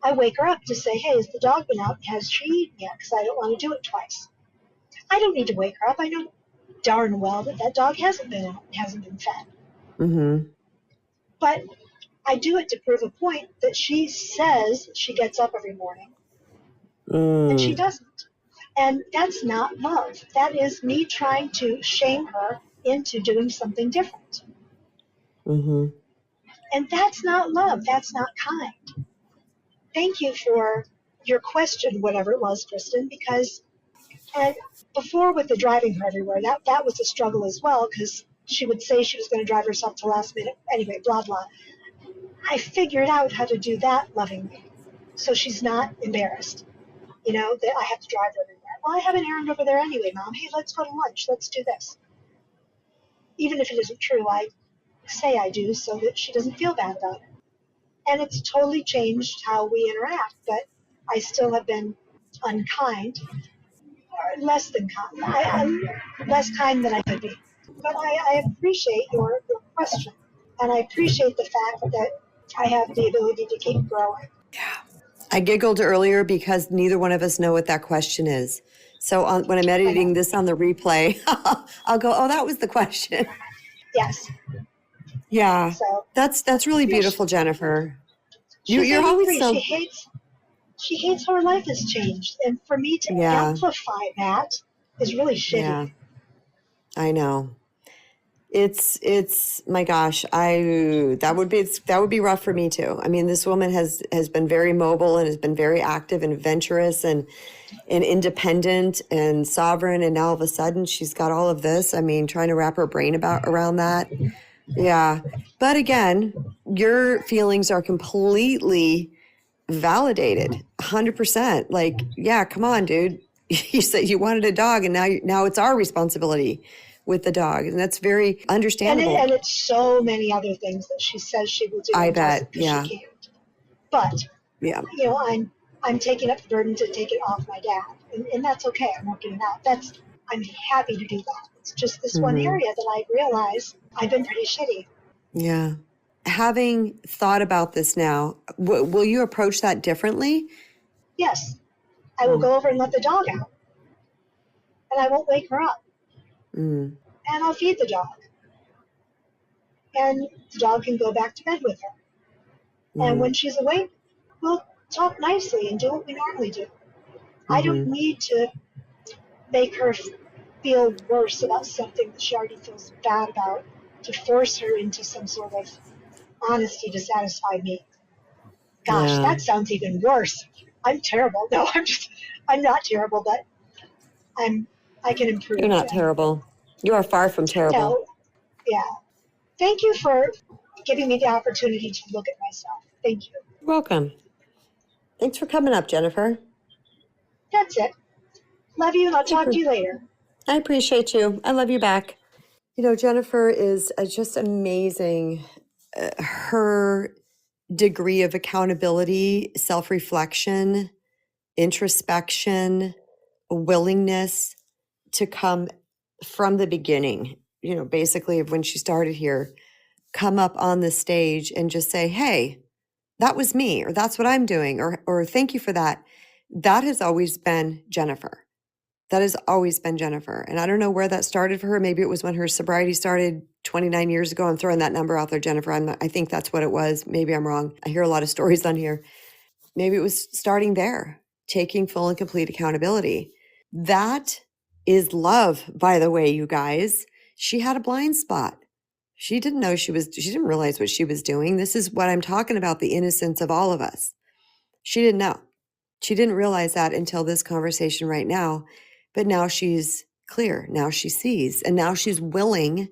I wake her up to say, "Hey, has the dog been out? Has she eaten yet? Because I don't want to do it twice." I don't need to wake her up. I know darn well that that dog hasn't been out, hasn't been fed. Mm-hmm. But I do it to prove a point that she says she gets up every morning, and she doesn't. And that's not love. That is me trying to shame her into doing something different. Mm-hmm. And that's not love. That's not kind. Thank you for your question, whatever it was, Kristen, because and before with the driving her everywhere, that was a struggle as well, because she would say she was going to drive herself to last minute. Anyway, blah, blah. I figured out how to do that lovingly. So she's not embarrassed, that I have to drive her everywhere. Well, I have an errand over there anyway, Mom. Hey, let's go to lunch. Let's do this. Even if it isn't true, I say I do so that she doesn't feel bad about it. And it's totally changed how we interact, but I still have been unkind, or less than kind. I'm less kind than I could be. But I appreciate your question, and I appreciate the fact that I have the ability to keep growing. I giggled earlier because neither one of us know what that question is. So when I'm I know. editing this on the replay, I'll go, oh, that was the question. Yes. Yeah, So that's really beautiful, Jennifer. she's You're always 83. so, She hates how her life has changed, and for me to yeah, amplify that is really yeah, shitty. I know. It's my gosh, that would be rough for me too. I mean, this woman has been very mobile and has been very active and adventurous and independent and sovereign, and now all of a sudden she's got all of this. I mean, trying to wrap her brain around that. Yeah. But again, your feelings are completely validated, 100%. Like, yeah, come on, dude. You said you wanted a dog, and now it's our responsibility with the dog, and that's very understandable. And it's so many other things that she says she will do I and bet. doesn't because Yeah. she can't. But Yeah. I'm taking up the burden to take it off my dad, and that's okay. I'm working it out. I'm happy to do that. It's just this one area that I realize I've been pretty shitty. Yeah. Having thought about this now, will you approach that differently? Yes, I will go over and let the dog out, and I won't wake her up, and I'll feed the dog, and the dog can go back to bed with her. And when she's awake, we'll talk nicely and do what we normally do. I don't need to make her feel worse about something that she already feels bad about to force her into some sort of honesty to satisfy me. Gosh, that sounds even worse. I'm terrible. No, I'm not terrible, but I can improve. You're not terrible. You are far from terrible. No, yeah. Thank you for giving me the opportunity to look at myself. Thank you. You're welcome. Thanks for coming up, Jennifer. That's it. Love you, and I'll talk to you later. I appreciate you. I love you back. Jennifer is just amazing. Her degree of accountability, self-reflection, introspection, willingness to come from the beginning, basically of when she started here, come up on the stage and just say, hey, that was me, or that's what I'm doing, or thank you for that. That has always been Jennifer. That has always been Jennifer. And I don't know where that started for her. Maybe it was when her sobriety started 29 years ago. I'm throwing that number out there, Jennifer. I think that's what it was. Maybe I'm wrong. I hear a lot of stories on here. Maybe it was starting there, taking full and complete accountability. That is love, by the way, you guys. She had a blind spot. She didn't realize what she was doing. This is what I'm talking about, the innocence of all of us. She didn't know. She didn't realize that until this conversation right now. But now she's clear. Now she sees. And now she's willing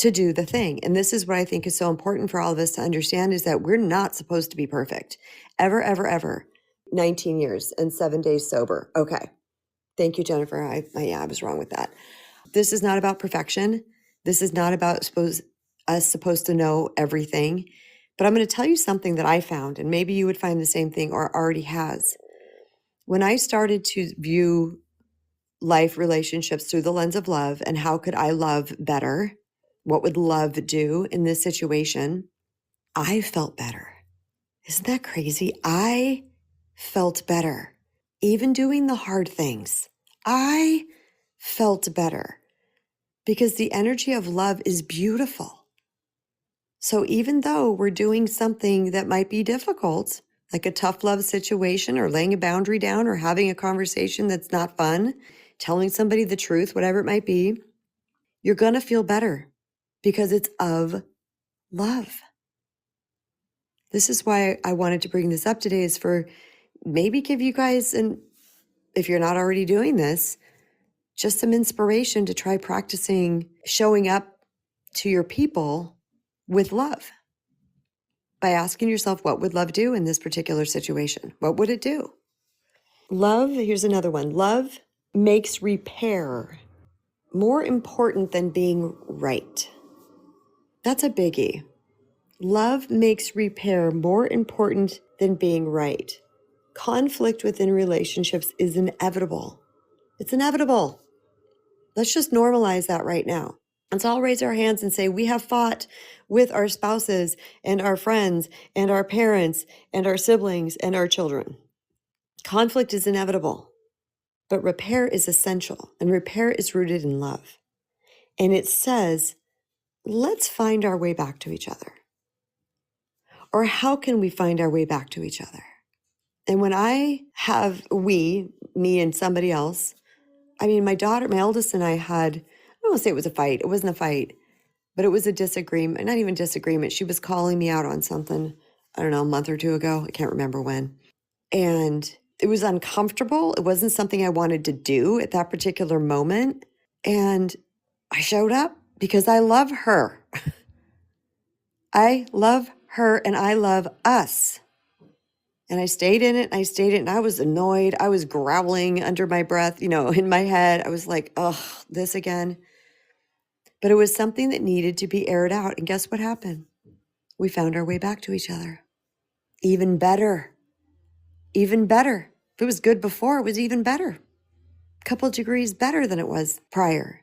to do the thing. And this is what I think is so important for all of us to understand, is that we're not supposed to be perfect. Ever, ever, ever. 19 years and 7 days sober. Okay. Thank you, Jennifer. I was wrong with that. This is not about perfection. This is not about us supposed to know everything. But I'm going to tell you something that I found, and maybe you would find the same thing or already has. When I started to view life relationships through the lens of love and how could I love better, what would love do in this situation, I felt better. Isn't that crazy? I felt better. Even doing the hard things, I felt better because the energy of love is beautiful. So even though we're doing something that might be difficult, like a tough love situation or laying a boundary down or having a conversation that's not fun, telling somebody the truth, whatever it might be, you're going to feel better because it's of love. This is why I wanted to bring this up today, is for maybe give you guys, and if you're not already doing this, just some inspiration to try practicing showing up to your people with love by asking yourself, what would love do in this particular situation? What would it do? Love, here's another one. Love makes repair more important than being right. That's a biggie. Love makes repair more important than being right. Conflict within relationships is inevitable. It's inevitable. Let's just normalize that right now. Let's all raise our hands and say, we have fought with our spouses and our friends and our parents and our siblings and our children. Conflict is inevitable, but repair is essential, and repair is rooted in love. And it says, let's find our way back to each other. Or how can we find our way back to each other? And when I have me and somebody else, I mean, my eldest and I had, I don't want to say it was a fight. It wasn't a fight, but it was a disagreement, not even disagreement. She was calling me out on something, I don't know, a month or two ago. I can't remember when. And it was uncomfortable. It wasn't something I wanted to do at that particular moment. And I showed up because I love her. I love her and I love us. And I stayed in it, and I was annoyed. I was growling under my breath, in my head. I was like, ugh, this again. But it was something that needed to be aired out. And guess what happened? We found our way back to each other. Even better. Even better. If it was good before, it was even better. A couple of degrees better than it was prior.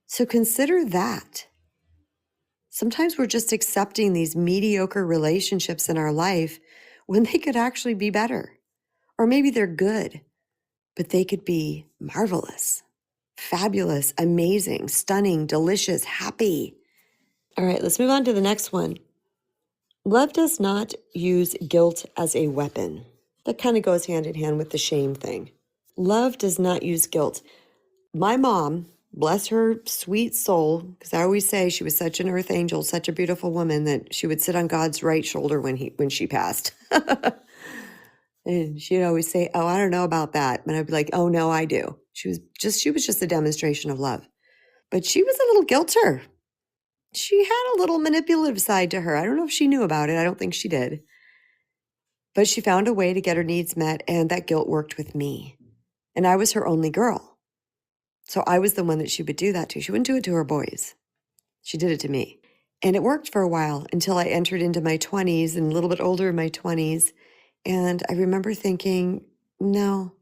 So consider that. Sometimes we're just accepting these mediocre relationships in our life when they could actually be better. Or maybe they're good, but they could be marvelous, fabulous, amazing, stunning, delicious, happy. All right, let's move on to the next one. Love does not use guilt as a weapon. That kind of goes hand in hand with the shame thing. Love does not use guilt. My mom, bless her sweet soul, because I always say she was such an earth angel, such a beautiful woman, that she would sit on God's right shoulder when she passed. And she'd always say, oh, I don't know about that. And I'd be like, oh, no, I do. She was just a demonstration of love. But she was a little guilter. She had a little manipulative side to her. I don't know if she knew about it. I don't think she did. But she found a way to get her needs met, and that guilt worked with me. And I was her only girl. So I was the one that she would do that to. She wouldn't do it to her boys. She did it to me. And it worked for a while until I entered into my 20s and a little bit older in my 20s. And I remember thinking, no,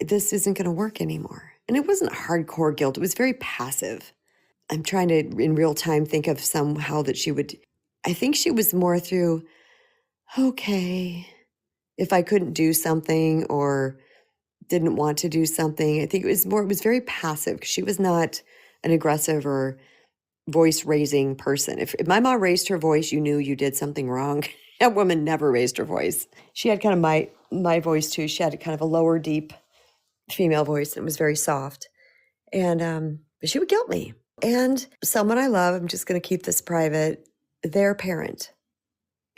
this isn't going to work anymore. And it wasn't hardcore guilt. It was very passive. I'm trying to, in real time, think of somehow that I think she was more through, okay, if I couldn't do something or didn't want to do something. I think it was very passive because she was not an aggressive or voice raising person. If my mom raised her voice, you knew you did something wrong. That woman never raised her voice. She had kind of my voice too. She had kind of a lower, deep female voice that was very soft. And but she would guilt me. And someone I love, I'm just going to keep this private, their parent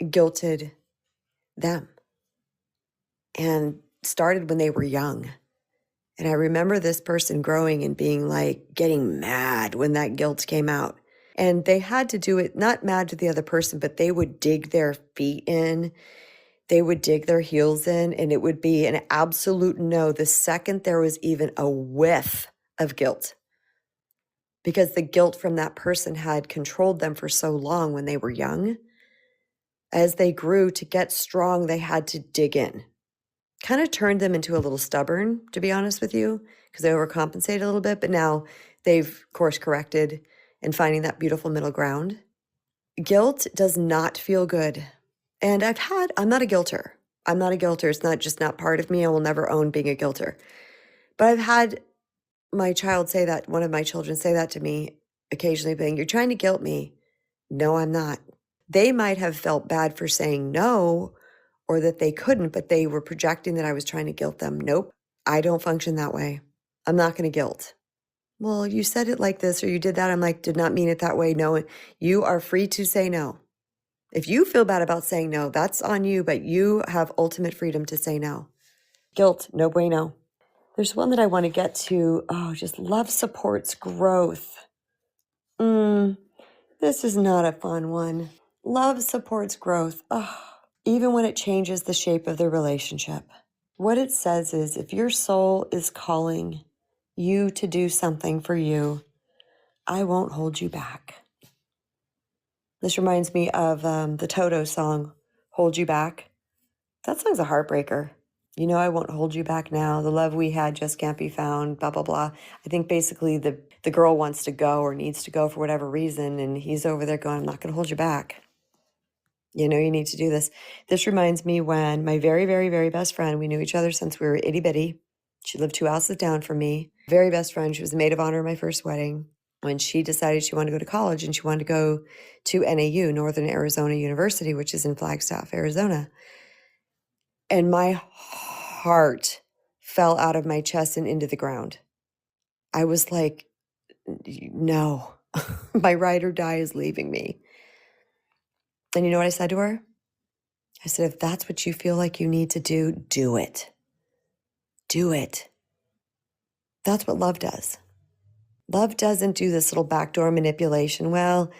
guilted them and started when they were young. And I remember this person growing and being like, getting mad when that guilt came out. And they had to do it, not mad to the other person, but they would dig their feet in. They would dig their heels in, and it would be an absolute no the second there was even a whiff of guilt. Because the guilt from that person had controlled them for so long when they were young. As they grew to get strong, they had to dig in. Kind of turned them into a little stubborn, to be honest with you, because they overcompensated a little bit, but now they've course corrected and finding that beautiful middle ground. Guilt does not feel good. And I'm not a guilter. I'm not a guilter. It's not part of me. I will never own being a guilter. But I've had my child say that, one of my children say that to me occasionally, being, "You're trying to guilt me." No, I'm not. They might have felt bad for saying no or that they couldn't, but they were projecting that I was trying to guilt them. Nope, I don't function that way. I'm not going to guilt. Well, you said it like this or you did that. I'm like, did not mean it that way. No, you are free to say no. If you feel bad about saying no, that's on you, but you have ultimate freedom to say no. Guilt, no bueno. There's one that I want to get to. Oh, just love supports growth. This is not a fun one. Love supports growth. Oh, even when it changes the shape of the relationship. What it says is if your soul is calling you to do something for you, I won't hold you back. This reminds me of the Toto song, Hold You Back. That song's a heartbreaker. You know, I won't hold you back now. The love we had just can't be found, blah, blah, blah. I think basically the girl wants to go or needs to go for whatever reason, and he's over there going, I'm not going to hold you back. You know, you need to do this. This reminds me when my very, very, very best friend, we knew each other since we were itty bitty. She lived 2 houses down from me. Very best friend. She was the maid of honor at my first wedding. When she decided she wanted to go to college and she wanted to go to NAU, Northern Arizona University, which is in Flagstaff, Arizona. And my heart fell out of my chest and into the ground. I was like, no, my ride or die is leaving me. And you know what I said to her? I said, if that's what you feel like you need to do, do it. Do it. That's what love does. Love doesn't do this little backdoor manipulation. Well,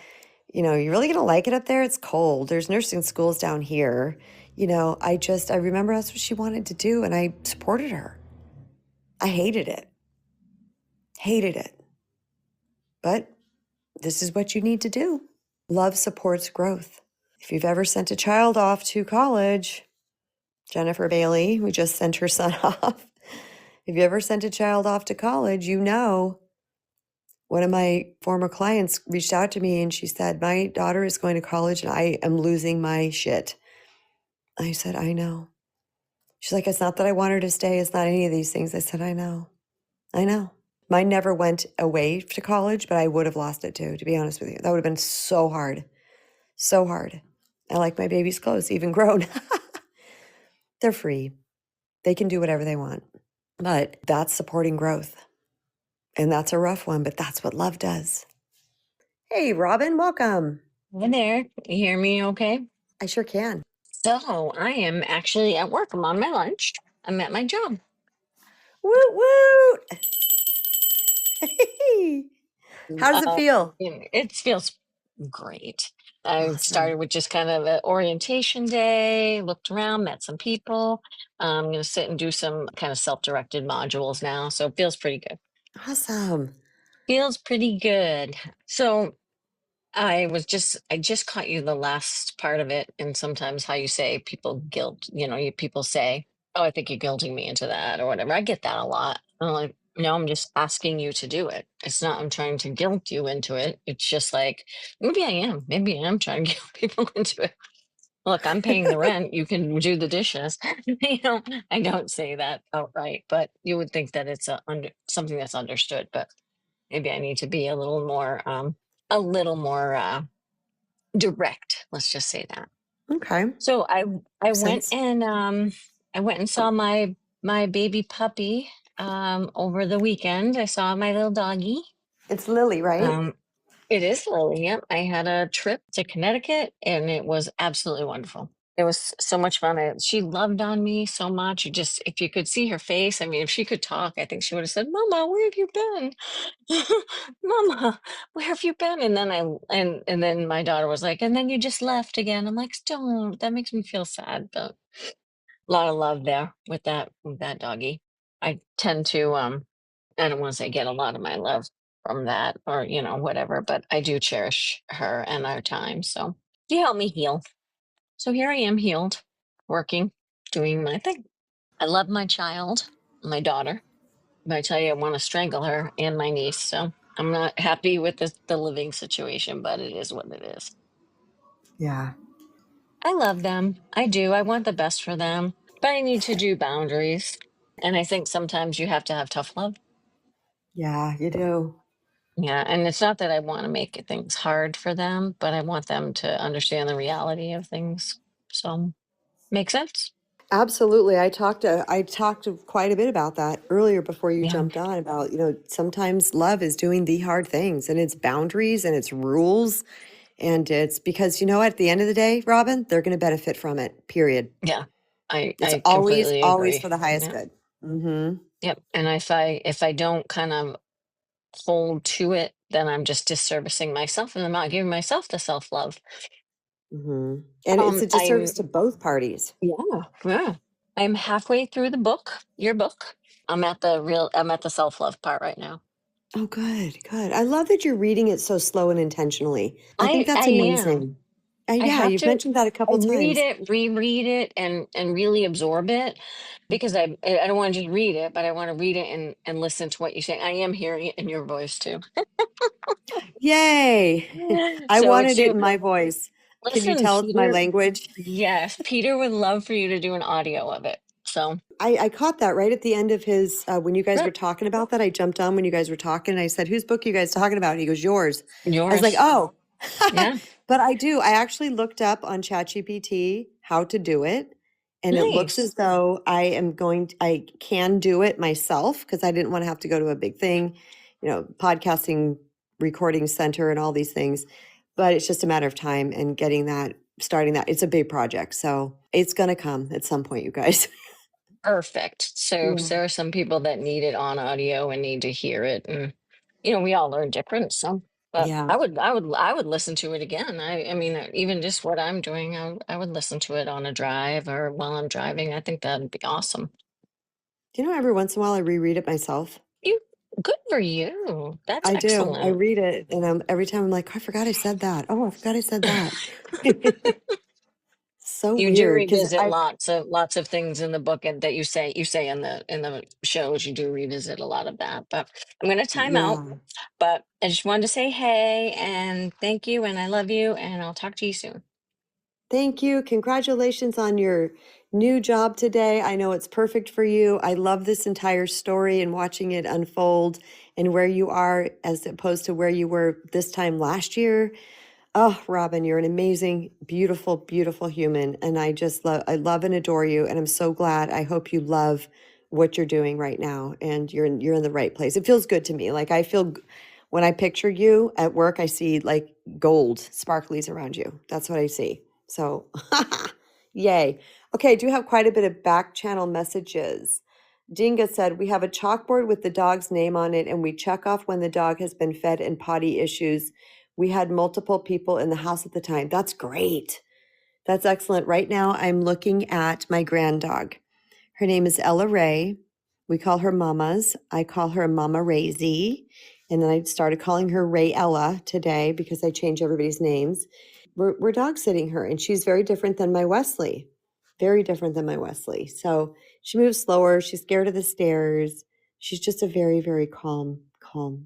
you know, you're really going to like it up there? It's cold. There's nursing schools down here. You know, I remember that's what she wanted to do, and I supported her. I hated it. Hated it. But this is what you need to do. Love supports growth. If you've ever sent a child off to college, Jennifer Bailey, we just sent her son off. If you ever sent a child off to college, you know, one of my former clients reached out to me and she said, my daughter is going to college and I am losing my shit. I said, I know. She's like, it's not that I want her to stay. It's not any of these things. I said, I know. I know. Mine never went away to college, but I would have lost it too, to be honest with you. That would have been so hard. So hard. I like my baby's clothes, even grown. They're free. They can do whatever they want. But that's supporting growth. And that's a rough one, but that's what love does. Hey, Robin, welcome. Hi there. You hear me okay? I sure can. So I am actually at work. I'm on my lunch. I'm at my job. Woot, woot. How does it feel? It feels great. I Awesome. started with just kind of an orientation day, looked around, met some people. I'm going to sit and do some kind of self-directed modules now. So it feels pretty good. Awesome. Feels pretty good. So I just caught you the last part of it. And sometimes how you say people guilt, people say, oh, I think you're guilting me into that or whatever. I get that a lot. I'm like, no, I'm just asking you to do it. It's not, I'm trying to guilt you into it. It's just like, maybe I am. Maybe I am trying to guilt people into it. Look, I'm paying the rent. You can do the dishes. I don't say that outright, but you would think that it's something that's understood. But maybe I need to be a little more direct. Let's just say that. Okay. So I went Sense. and saw my baby puppy over the weekend. I saw my little doggy. It's Lily, right? It is Lily. Yep. I had a trip to Connecticut and it was absolutely wonderful. It was so much fun. She loved on me so much. If you could see her face, I mean, if she could talk, I think she would have said, "Mama, where have you been? Mama, where have you been?" And then and then my daughter was like, "And then you just left again." I'm like, "Don't. That makes me feel sad." But a lot of love there with that doggy. I tend to I don't want to say get a lot of my love from that or whatever, but I do cherish her and our time. So she helped me heal. So here I am healed, working, doing my thing. I love my child, my daughter. But I tell you, I want to strangle her and my niece. So I'm not happy with the living situation, but it is what it is. Yeah. I love them. I do. I want the best for them, but I need to do boundaries. And I think sometimes you have to have tough love. Yeah, you do. Yeah. And it's not that I want to make things hard for them, but I want them to understand the reality of things. So, makes sense. Absolutely. I talked quite a bit about that earlier before you Yeah. jumped on about, sometimes love is doing the hard things and it's boundaries and it's rules. And it's because, at the end of the day, Robin, they're going to benefit from it, period. Yeah. It's I always, completely always for agree. the highest Yeah. good. Mm-hmm. Yep. And if I don't kind of hold to it, then I'm just disservicing myself and I'm not giving myself the self-love. Mm-hmm. And it's a I'm disservice to both parties. Yeah, yeah. I'm halfway through your book. I'm at the self-love part right now. Oh, good, good. I love that you're reading it so slow and intentionally. I think I that's am. amazing. I Yeah, have you've to mentioned that a I couple read times. it, reread it, and really absorb it because I don't want to just read it, but I want to read it and listen to what you say. I am hearing it in your voice too. Yay. I So it's wanted it you. in my voice. Can you Listen, tell it's my Peter. language? Yes, Peter would love for you to do an audio of it. So, I caught that right at the end of his, when you guys were yep, talking about that. I jumped on when you guys were talking. And I said, whose book are you guys talking about? And he goes, yours. I was like, yours. oh, Yeah, but I do. I actually looked up on ChatGPT how to do it. And it looks nice. as though I can do it myself because I didn't want to have to go to a big thing, podcasting, recording center and all these things. But it's just a matter of time and starting that. It's a big project. So it's going to come at some point, you guys. Perfect. So, Yeah. there are some people that need it on audio and need to hear it, and we all learn different. So, but Yeah. I would listen to it again. I mean, even just what I'm doing, I would listen to it on a drive or while I'm driving. I think that'd be awesome. Every once in a while I reread it myself. You Good for you. That's I do. I excellent. read it and every time I'm like, "Oh, I forgot I said that. Oh, I forgot I said that." So You do weird because revisit I lots of things in the book and that you say in the shows. You do revisit a lot of that. But I'm going to time out. yeah. But I just wanted to say hey and thank you and I love you and I'll talk to you soon. Thank you. Congratulations on your new job today. I know it's perfect for you. I love this entire story and watching it unfold and where you are as opposed to where you were this time last year. Oh, Robin, you're an amazing, beautiful, beautiful human. And I love and adore you. And I'm so glad. I hope you love what you're doing right now and you're in the right place. It feels good to me. Like when I picture you at work, I see like gold sparklies around you. That's what I see. So, yay. Okay, I do have quite a bit of back channel messages. Dinga said, we have a chalkboard with the dog's name on it, and we check off when the dog has been fed and potty issues. We had multiple people in the house at the time. That's great. That's excellent. Right now, I'm looking at my grand dog. Her name is Ella Ray. We call her Mamas. I call her Mama Razy. And then I started calling her Ray Ella today because I change everybody's names. We're dog sitting her, and she's very different than my Wesley. Very different than my Wesley. So she moves slower. She's scared of the stairs. She's just a very, very calm,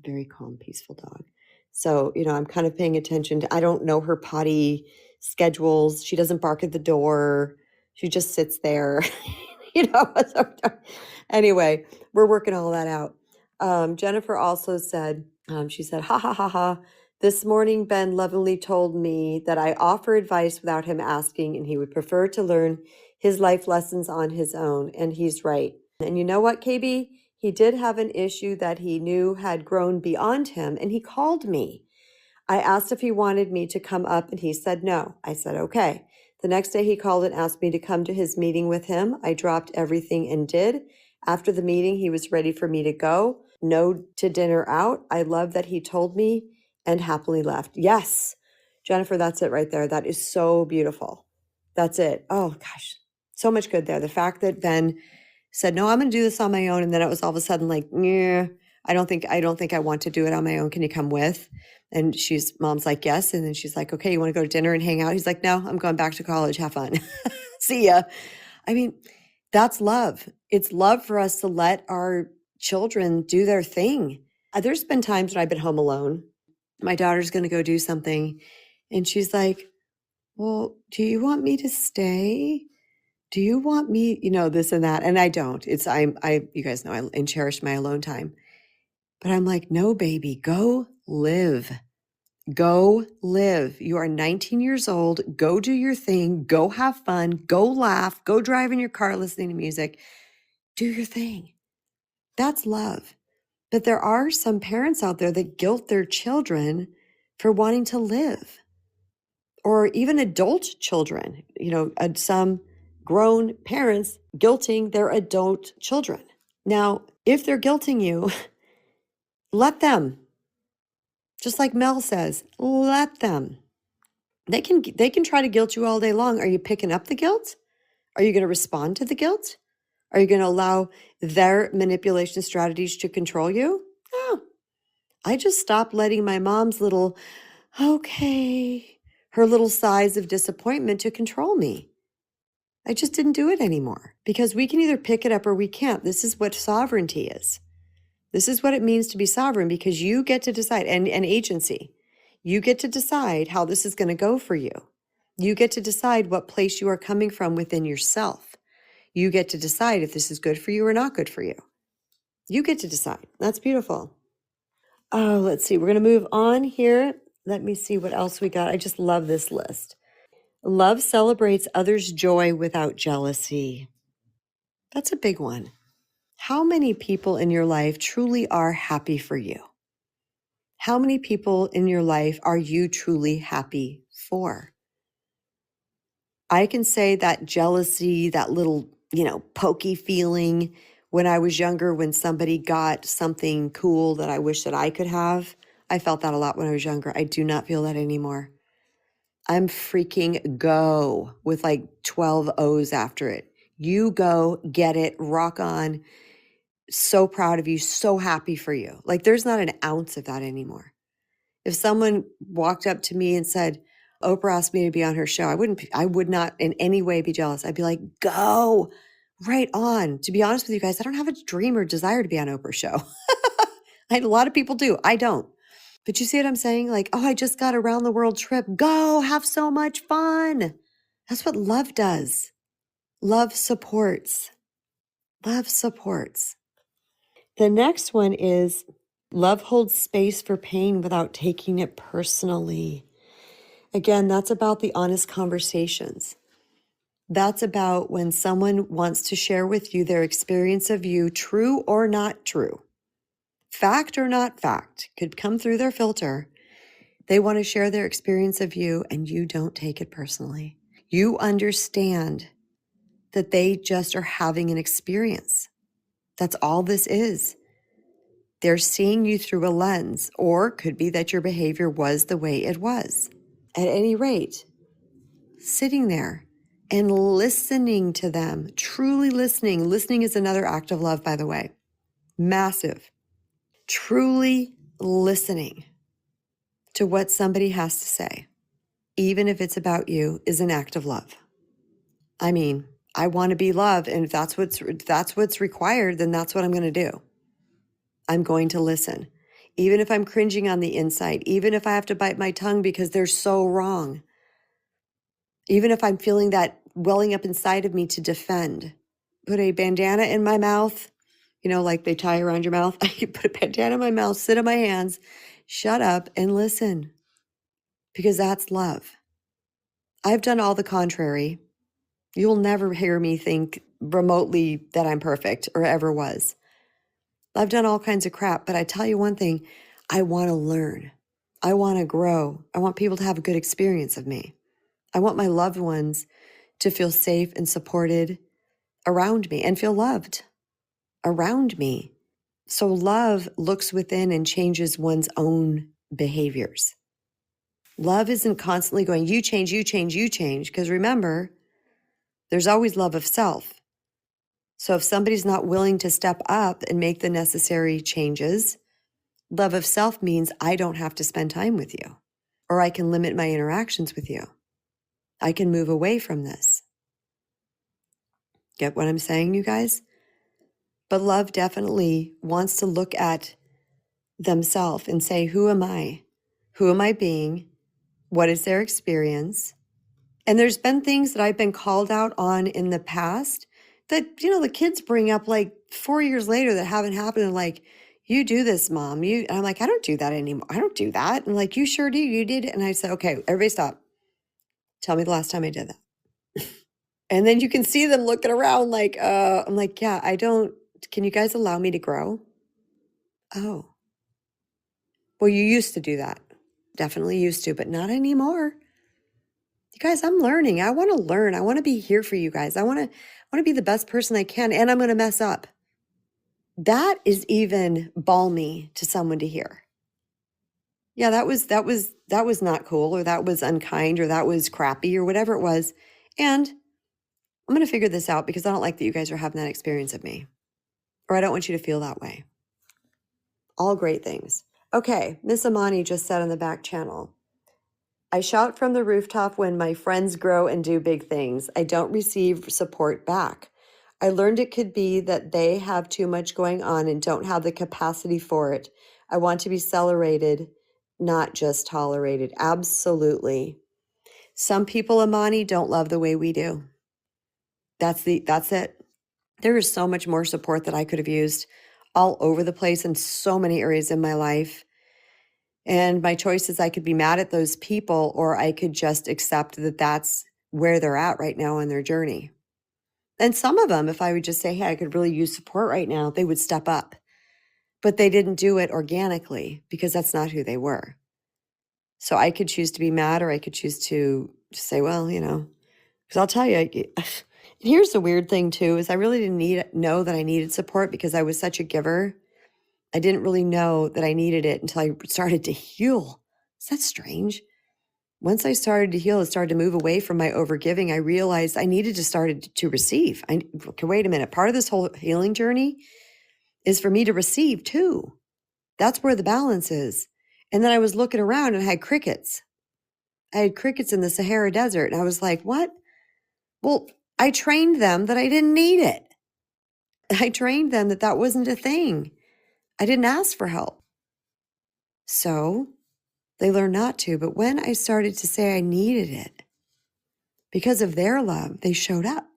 very calm, peaceful dog. So, I'm kind of paying attention to, I don't know her potty schedules. She doesn't bark at the door. She just sits there, so anyway, we're working all that out. Jennifer also said, she said, ha ha ha ha. This morning, Ben lovingly told me that I offer advice without him asking, and he would prefer to learn his life lessons on his own. And he's right. And you know what, KB? He did have an issue that he knew had grown beyond him, and he called me. I asked if he wanted me to come up, and he said no. I said, okay. The next day he called and asked me to come to his meeting with him. I dropped everything and did. After the meeting, he was ready for me to go. No to dinner out. I love that he told me and happily left. Yes, Jennifer, that's it right there. That is so beautiful. That's it. Oh gosh, so much good there. The fact that Ben said, no, I'm going to do this on my own. And then it was all of a sudden like, yeah, I don't think I want to do it on my own. Can you come with? And mom's like, yes. And then she's like, okay, you want to go to dinner and hang out? He's like, no, I'm going back to college. Have fun. See ya. I mean, that's love. It's love for us to let our children do their thing. There's been times when I've been home alone. My daughter's going to go do something. And she's like, well, do you want me to stay? Do you want me, this and that? And I don't. You guys know I cherish my alone time. But I'm like, no, baby, go live. Go live. You are 19 years old. Go do your thing. Go have fun. Go laugh. Go drive in your car listening to music. Do your thing. That's love. But there are some parents out there that guilt their children for wanting to live, or even adult children, some grown parents guilting their adult children. Now, if they're guilting you, let them. Just like Mel says, let them. They can try to guilt you all day long. Are you picking up the guilt? Are you going to respond to the guilt? Are you going to allow their manipulation strategies to control you? Oh, I just stopped letting my mom's little, okay, her little sighs of disappointment to control me. I just didn't do it anymore because we can either pick it up or we can't. This is what sovereignty is. This is what it means to be sovereign, because you get to decide, and agency. You get to decide how this is going to go for you. You get to decide what place you are coming from within yourself. You get to decide if this is good for you or not good for you. You get to decide. That's beautiful. Oh, let's see. We're going to move on here. Let me see what else we got. I just love this list. Love celebrates others' joy without jealousy. That's a big one. How many people in your life truly are happy for you? How many people in your life are you truly happy for? I can say that jealousy, that little, pokey feeling when I was younger, when somebody got something cool that I wish that I could have, I felt that a lot when I was younger. I do not feel that anymore. I'm freaking go with like 12 O's after it. You go, get it, rock on. So proud of you, so happy for you. Like there's not an ounce of that anymore. If someone walked up to me and said, Oprah asked me to be on her show, I would not in any way be jealous. I'd be like, go right on. To be honest with you guys, I don't have a dream or desire to be on Oprah's show. A lot of people do. I don't. But you see what I'm saying? Like, oh, I just got a round the world trip. Go have so much fun. That's what love does. Love supports. Love supports. The next one is love holds space for pain without taking it personally. Again, that's about the honest conversations. That's about when someone wants to share with you their experience of you, true or not true, fact or not fact, could come through their filter. They want to share their experience of you and you don't take it personally. You understand that they just are having an experience. That's all this is. They're seeing you through a lens, or could be that your behavior was the way it was. At any rate, sitting there and listening to them, truly listening. Listening is another act of love, by the way. Massive. Truly listening to what somebody has to say, even if it's about you, is an act of love. I mean, I want to be loved, and if that's what's required, then that's what I'm going to do. I'm going to listen. Even if I'm cringing on the inside, even if I have to bite my tongue because they're so wrong, even if I'm feeling that welling up inside of me to defend, put a bandana in my mouth, like they tie around your mouth. I can put a bandana in my mouth, sit on my hands, shut up and listen, because that's love. I've done all the contrary. You'll never hear me think remotely that I'm perfect or ever was. I've done all kinds of crap, but I tell you one thing, I want to learn. I want to grow. I want people to have a good experience of me. I want my loved ones to feel safe and supported around me and feel loved around me. So love looks within and changes one's own behaviors. Love isn't constantly going, you change, you change, you change. Because remember, there's always love of self. So if somebody's not willing to step up and make the necessary changes, love of self means I don't have to spend time with you, or I can limit my interactions with you. I can move away from this. Get what I'm saying, you guys? But love definitely wants to look at themselves and say, who am I? Who am I being? What is their experience? And there's been things that I've been called out on in the past that, the kids bring up like 4 years later that haven't happened. And like, you do this, mom. And I'm like, I don't do that anymore. I don't do that. And like, you sure do. You did it. And I said, okay, everybody stop. Tell me the last time I did that. And then you can see them looking around like, I'm like, yeah, I don't. Can you guys allow me to grow? Oh, well, you used to do that. Definitely used to, but not anymore. You guys, I'm learning. I want to learn. I want to be here for you guys. I want to be the best person I can, and I'm going to mess up. That is even balmy to someone to hear. Yeah, that was not cool, or that was unkind, or that was crappy, or whatever it was. And I'm going to figure this out because I don't like that you guys are having that experience of me, or I don't want you to feel that way. All great things. Okay, Miss Amani just said on the back channel, I shout from the rooftop when my friends grow and do big things. I don't receive support back. I learned it could be that they have too much going on and don't have the capacity for it. I want to be celebrated, not just tolerated. Absolutely. Some people, Amani, don't love the way we do. That's it. There is so much more support that I could have used all over the place in so many areas in my life. And my choice is I could be mad at those people, or I could just accept that that's where they're at right now on their journey. And some of them, if I would just say, hey, I could really use support right now, they would step up. But they didn't do it organically because that's not who they were. So I could choose to be mad, or I could choose to just say, well, because I'll tell you, here's the weird thing too, is I really didn't know that I needed support because I was such a giver. I didn't really know that I needed it until I started to heal. Is that strange? Once I started to heal and started to move away from my overgiving, I realized I needed to start to receive. Okay, wait a minute. Part of this whole healing journey is for me to receive too. That's where the balance is. And then I was looking around and I had crickets. I had crickets in the Sahara Desert. And I was like, what? Well, I trained them that I didn't need it. I trained them that wasn't a thing. I didn't ask for help. So they learned not to. But when I started to say I needed it, because of their love, they showed up.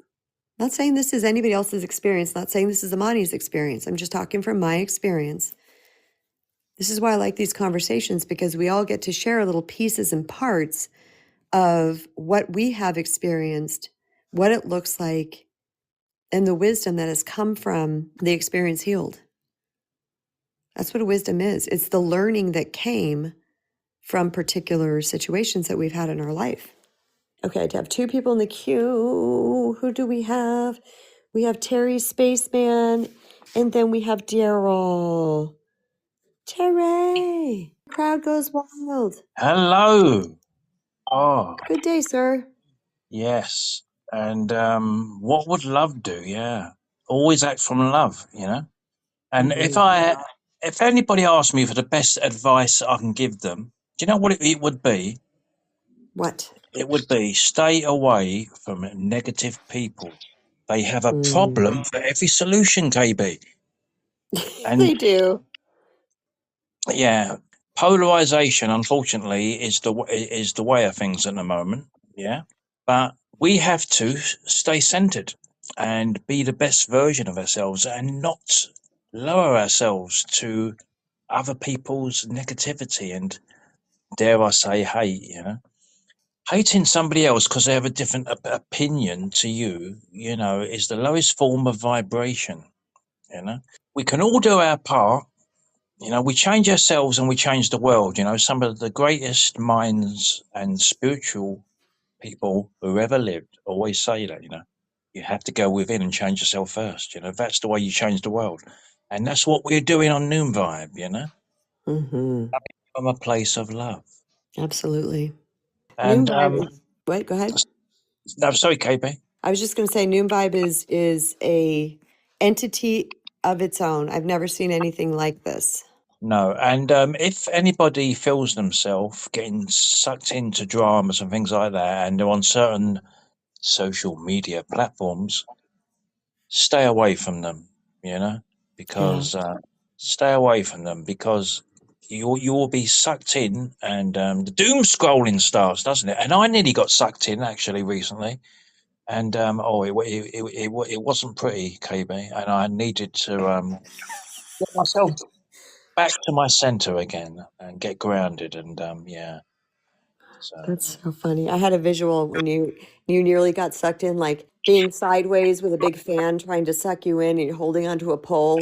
Not saying this is anybody else's experience, not saying this is Amani's experience. I'm just talking from my experience. This is why I like these conversations, because we all get to share little pieces and parts of what we have experienced, what it looks like, and the wisdom that has come from the experience healed. That's what a wisdom is. It's the learning that came from particular situations that we've had in our life. Okay, I have two people in the queue. Who do we have? We have Terry Spaceman, and then we have Daryl. Terry! Crowd goes wild. Hello. Oh, Good day, sir. yes. And what would love do? Yeah. Always act from love, And if anybody asked me for the best advice I can give them, do you know what it would be? What? It would be stay away from negative people. They have a problem for every solution, KB. And They do. yeah, polarization, unfortunately, is the way of things at the moment. Yeah, but we have to stay centered and be the best version of ourselves, and not lower ourselves to other people's negativity and, dare I say, hate. Hating somebody else because they have a different opinion to you, is the lowest form of vibration. We can all do our part. We change ourselves and we change the world. Some of the greatest minds and spiritual people who ever lived always say that, you have to go within and change yourself first. That's the way you change the world. And that's what we're doing on Noon Vibe, Mm-hmm. from a place of love. Absolutely. Noon And, Vibe is, what? Go ahead. no, sorry, KB. I was just going to say Noon Vibe is a entity of its own. I've never seen anything like this. No, and if anybody feels themselves getting sucked into dramas and things like that, and they're on certain social media platforms, stay away from them. Yeah. Because stay away from them because you'll be sucked in, and the doom scrolling starts, doesn't it? And I nearly got sucked in actually recently, and it wasn't pretty, KB, and I needed to get myself back to my center again and get grounded, and yeah. So That's so funny. I had a visual when you nearly got sucked in, like being sideways with a big fan trying to suck you in, and you're holding onto a pole.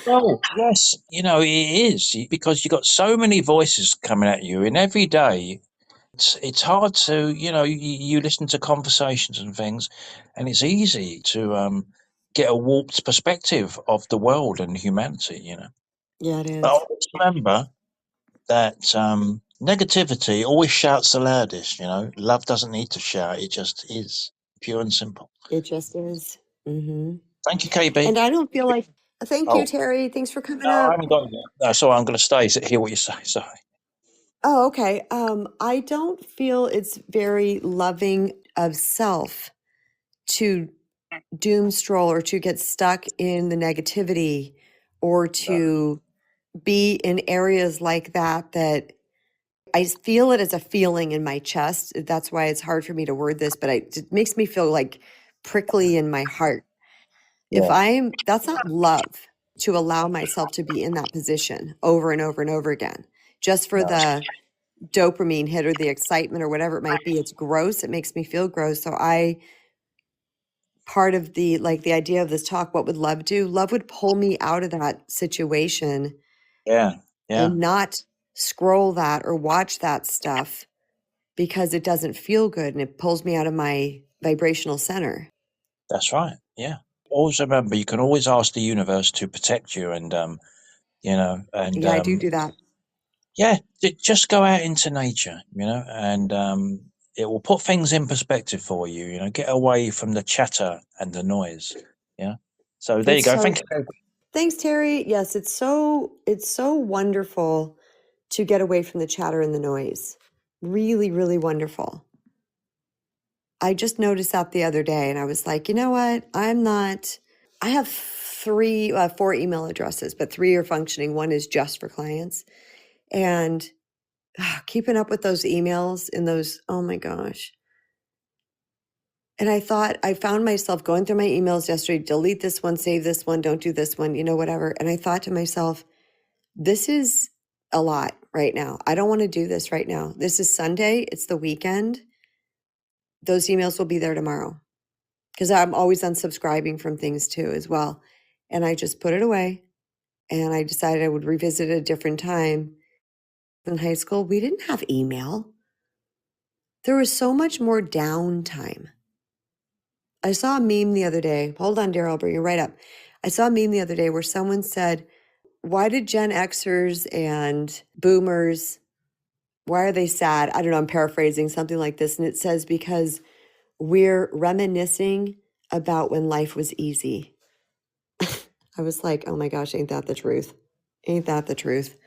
well, yes, it is because you got so many voices coming at you, and every day it's hard to you listen to conversations and things, and it's easy to get a warped perspective of the world and humanity. Yeah, it But is. always remember that negativity always shouts the loudest. Love doesn't need to shout; it just is, pure and simple. It just is. Hmm. Thank you, KB. And I don't feel like. Thank you, Oh Terry. Thanks for coming no, I up. haven't got it yet. No, sorry, I'm going to stay. Hear what you say. Sorry. Oh, okay. I don't feel it's very loving of self to doom stroll or to get stuck in the negativity or No. to be in areas like that I feel it as a feeling in my chest. That's why it's hard for me to word this, but it makes me feel like prickly in my heart. Yeah. That's not love to allow myself to be in that position over and over and over again, just for No. the dopamine hit or the excitement or whatever it might be. It's gross. It makes me feel gross. So part of the idea of this talk, what would love do? Love would pull me out of that situation Yeah. Yeah. and not scroll that or watch that stuff because it doesn't feel good and it pulls me out of my vibrational center. That's right. Yeah. Always remember, you can always ask the universe to protect you, and and Yeah, I do that. yeah, just go out into nature, and it will put things in perspective for you. Get away from the chatter and the noise. Yeah. So there you It's go. so Thank you. Thanks, Terry. Yes, it's so wonderful to get away from the chatter and the noise. Really, really wonderful. I just noticed that the other day and I was like, you know what? I have four email addresses, but three are functioning. One is just for clients. And keeping up with those emails and those, oh my gosh. And I found myself going through my emails yesterday, delete this one, save this one, don't do this one, whatever. And I thought to myself, this is a lot right now. I don't want to do this right now. This is Sunday. It's the weekend. Those emails will be there tomorrow because I'm always unsubscribing from things too, as well. And I just put it away and I decided I would revisit it at a different time. In high school, we didn't have email. There was so much more downtime. I saw a meme the other day. Hold on, Daryl, I'll bring you right up. I saw a meme the other day where someone said, why did Gen Xers and boomers, why are they sad? I don't know, I'm paraphrasing something like this. And it says, because we're reminiscing about when life was easy. I was like, oh my gosh, ain't that the truth? Ain't that the truth?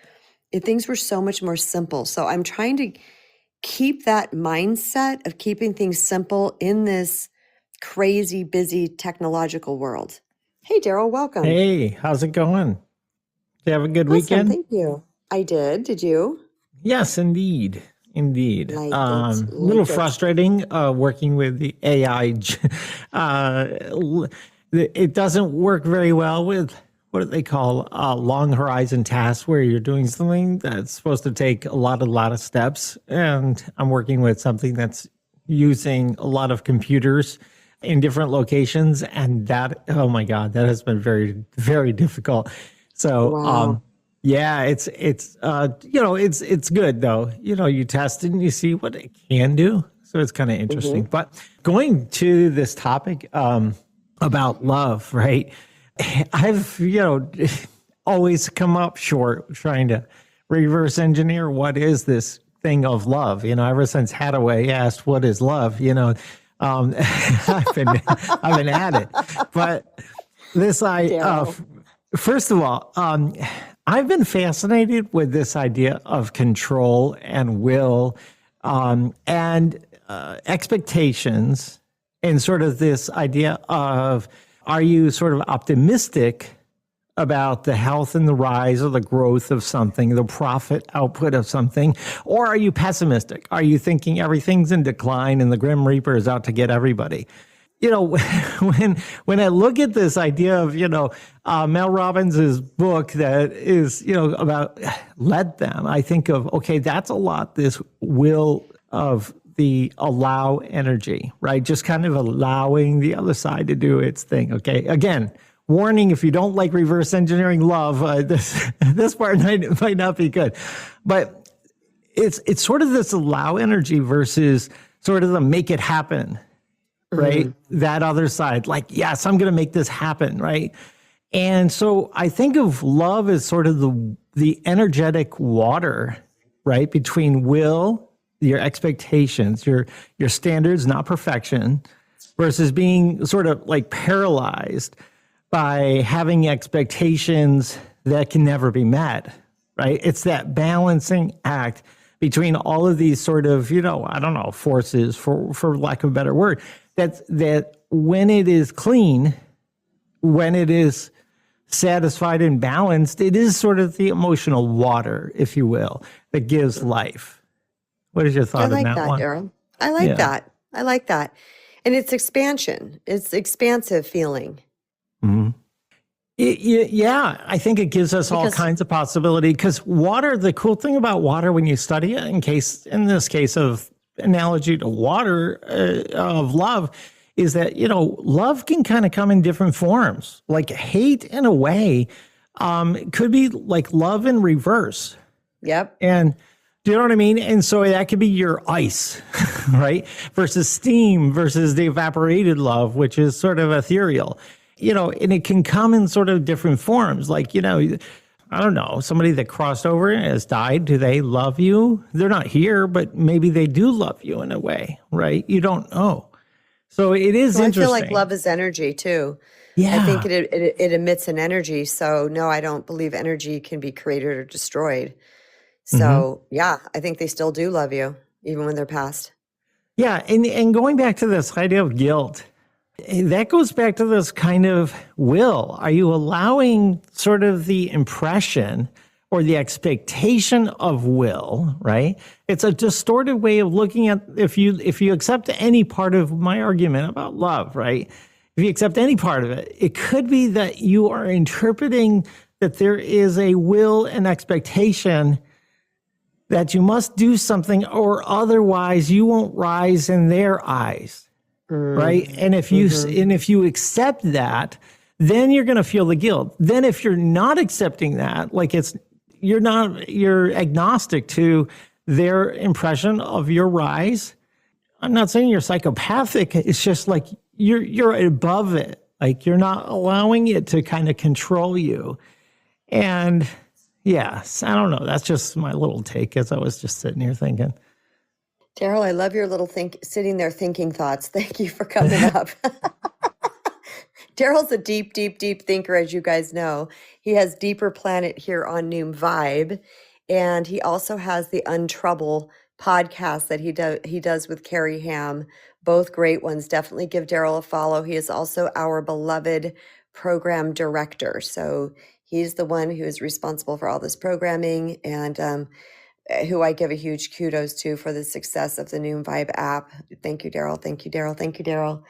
Things were so much more simple. So I'm trying to keep that mindset of keeping things simple in this crazy, busy technological world. Hey, Daryl, welcome. Hey, how's it going? Did you have a good Awesome, weekend? thank you. I did. Did you? Yes, indeed. Indeed. Liked A it. little Liked it. frustrating working with the AI. It doesn't work very well with what do they call long horizon tasks where you're doing something that's supposed to take a lot of steps. And I'm working with something that's using a lot of computers in different locations. And that, oh my God, that has been very, very difficult. So Wow. Yeah, it's it's good though. You test it and you see what it can do. So it's kind of interesting. But going to this topic about love, right? I've always come up short trying to reverse engineer what is this thing of love. Ever since Hathaway asked what is love, I've been at it. But this first of all, I've been fascinated with this idea of control and will, and expectations, and sort of this idea of, are you sort of optimistic about the health and the rise or the growth of something, the profit output of something, or are you pessimistic? Are you thinking everything's in decline and the Grim Reaper is out to get everybody? When I look at this idea of, Mel Robbins' book that is, about let them, I think of, okay, that's a lot, this will of the allow energy, right? Just kind of allowing the other side to do its thing. Okay. Again, warning, if you don't like reverse engineering love, this part might not be good, but it's sort of this allow energy versus sort of the make it happen. Right? That other side, like, yes, I'm going to make this happen. Right. And so I think of love as sort of the energetic water, right? Between will, your expectations, your standards, not perfection, versus being sort of like paralyzed by having expectations that can never be met. Right. It's that balancing act between all of these sort of, forces, for lack of a better word, that when it is clean, when it is satisfied and balanced, it is sort of the emotional water, if you will, that gives life. What is your thought on that one? Daryl. I like that. I like that. And it's expansion. It's expansive feeling. Mm-hmm. I think it gives us all kinds of possibility, because water, the cool thing about water when you study it, in this case of analogy to water, of love, is that, love can kind of come in different forms. Like hate, in a way, could be like love in reverse. Yep. And do you know what I mean? And so that could be your ice, right? Versus steam, versus the evaporated love, which is sort of ethereal. And it can come in sort of different forms. Like, I don't know, somebody that crossed over and has died, do they love you? They're not here, but maybe they do love you in a way, right? You don't know. So it is interesting. I feel like love is energy too. Yeah. I think it emits an energy. So no, I don't believe energy can be created or destroyed. So I think they still do love you, even when they're past. Yeah. And going back to this idea of guilt, that goes back to this kind of will. Are you allowing sort of the impression or the expectation of will, right? It's a distorted way of looking at, if you accept any part of my argument about love, right? If you accept any part of it, it could be that you are interpreting that there is a will and expectation that you must do something or otherwise you won't rise in their eyes. Right. And if you accept that, then you're going to feel the guilt. Then if you're not accepting that, like you're agnostic to their impression of your rise. I'm not saying you're psychopathic. It's just like you're above it. Like you're not allowing it to kind of control you. And yes, I don't know. That's just my little take as I was just sitting here thinking. Daryl, I love your little sitting there thinking thoughts. Thank you for coming up. Daryl's a deep, deep, deep thinker, as you guys know. He has Deeper Planet here on Noom Vibe, and he also has the Untrouble podcast that he does with Carrie Ham. Both great ones. Definitely give Daryl a follow. He is also our beloved program director. So he's the one who is responsible for all this programming, and who I give a huge kudos to for the success of the Noom Vibe app. Thank you, Daryl. Thank you, Daryl. Thank you, Daryl.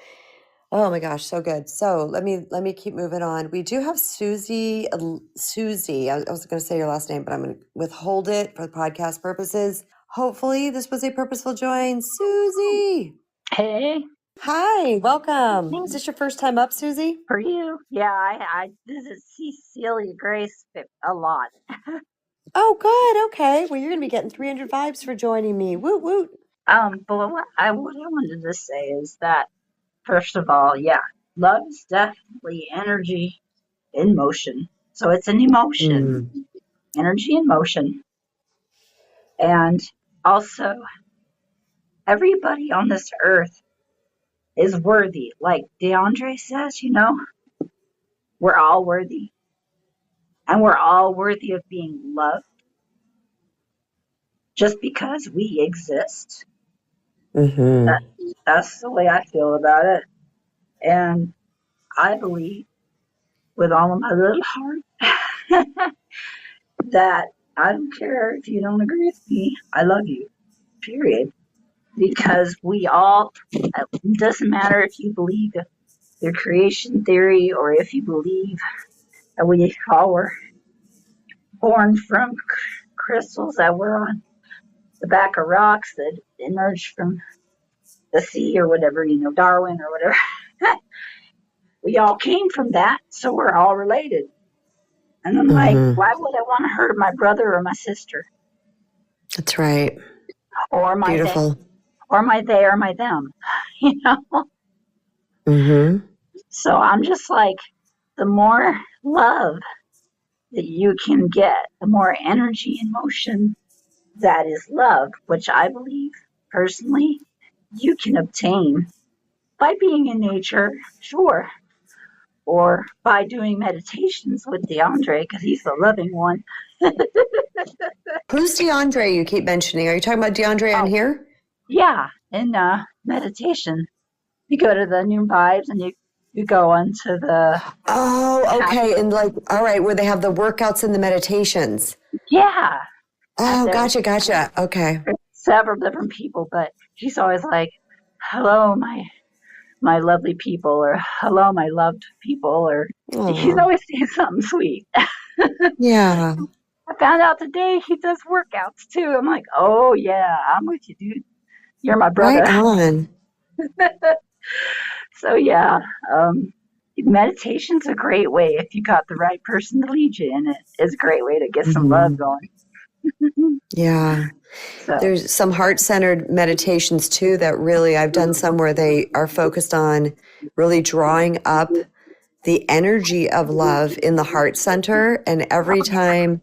Oh my gosh, so good. So let me keep moving on. We do have Susie. I was going to say your last name, but I'm going to withhold it for podcast purposes. Hopefully this was a purposeful join. Susie. Hey. Hi, welcome. Is this your first time up, Susie? For you, yeah, I visit Cecilia Grace a lot. Oh, good. Okay. Well, you're going to be getting 300 vibes for joining me. Woot woot. But what I wanted to say is that, first of all, yeah, love is definitely energy in motion. So it's an emotion, energy in motion. And also, everybody on this earth is worthy. Like DeAndre says, we're all worthy. And we're all worthy of being loved just because we exist. Mm-hmm. That's the way I feel about it. And I believe with all of my little heart that I don't care if you don't agree with me. I love you, period. Because we all, it doesn't matter if you believe your creation theory or if you believe that we all were born from crystals that were on the back of rocks that emerged from the sea or whatever, Darwin or whatever. We all came from that, so we're all related. And I'm like, Mm-hmm. why would I want to hurt my brother or my sister That's right. or my they Beautiful. or my they or my them? You know? Mm-hmm. So I'm just like, the more love that you can get, the more energy and motion that is love, which I believe personally you can obtain by being in nature, sure, or by doing meditations with DeAndre because he's the loving one. Who's DeAndre you keep mentioning? Are you talking about DeAndre on here? Yeah, in meditation, you go to the new vibes and you go into the Oh, okay. And like, all right, where they have the workouts and the meditations. yeah. Oh, There's gotcha. Okay. several different people, but he's always like, "Hello, my lovely people," or "Hello, my loved people," or he's Aw. always saying something sweet. Yeah. I found out today he does workouts too. I'm like, "Oh yeah, I'm with you, dude. You're my Right brother." on. So yeah, meditation's a great way if you got the right person to lead you in it. It's a great way to get some love going. Yeah. So There's some heart-centered meditations too that really, I've done some where they are focused on really drawing up the energy of love in the heart center. And every time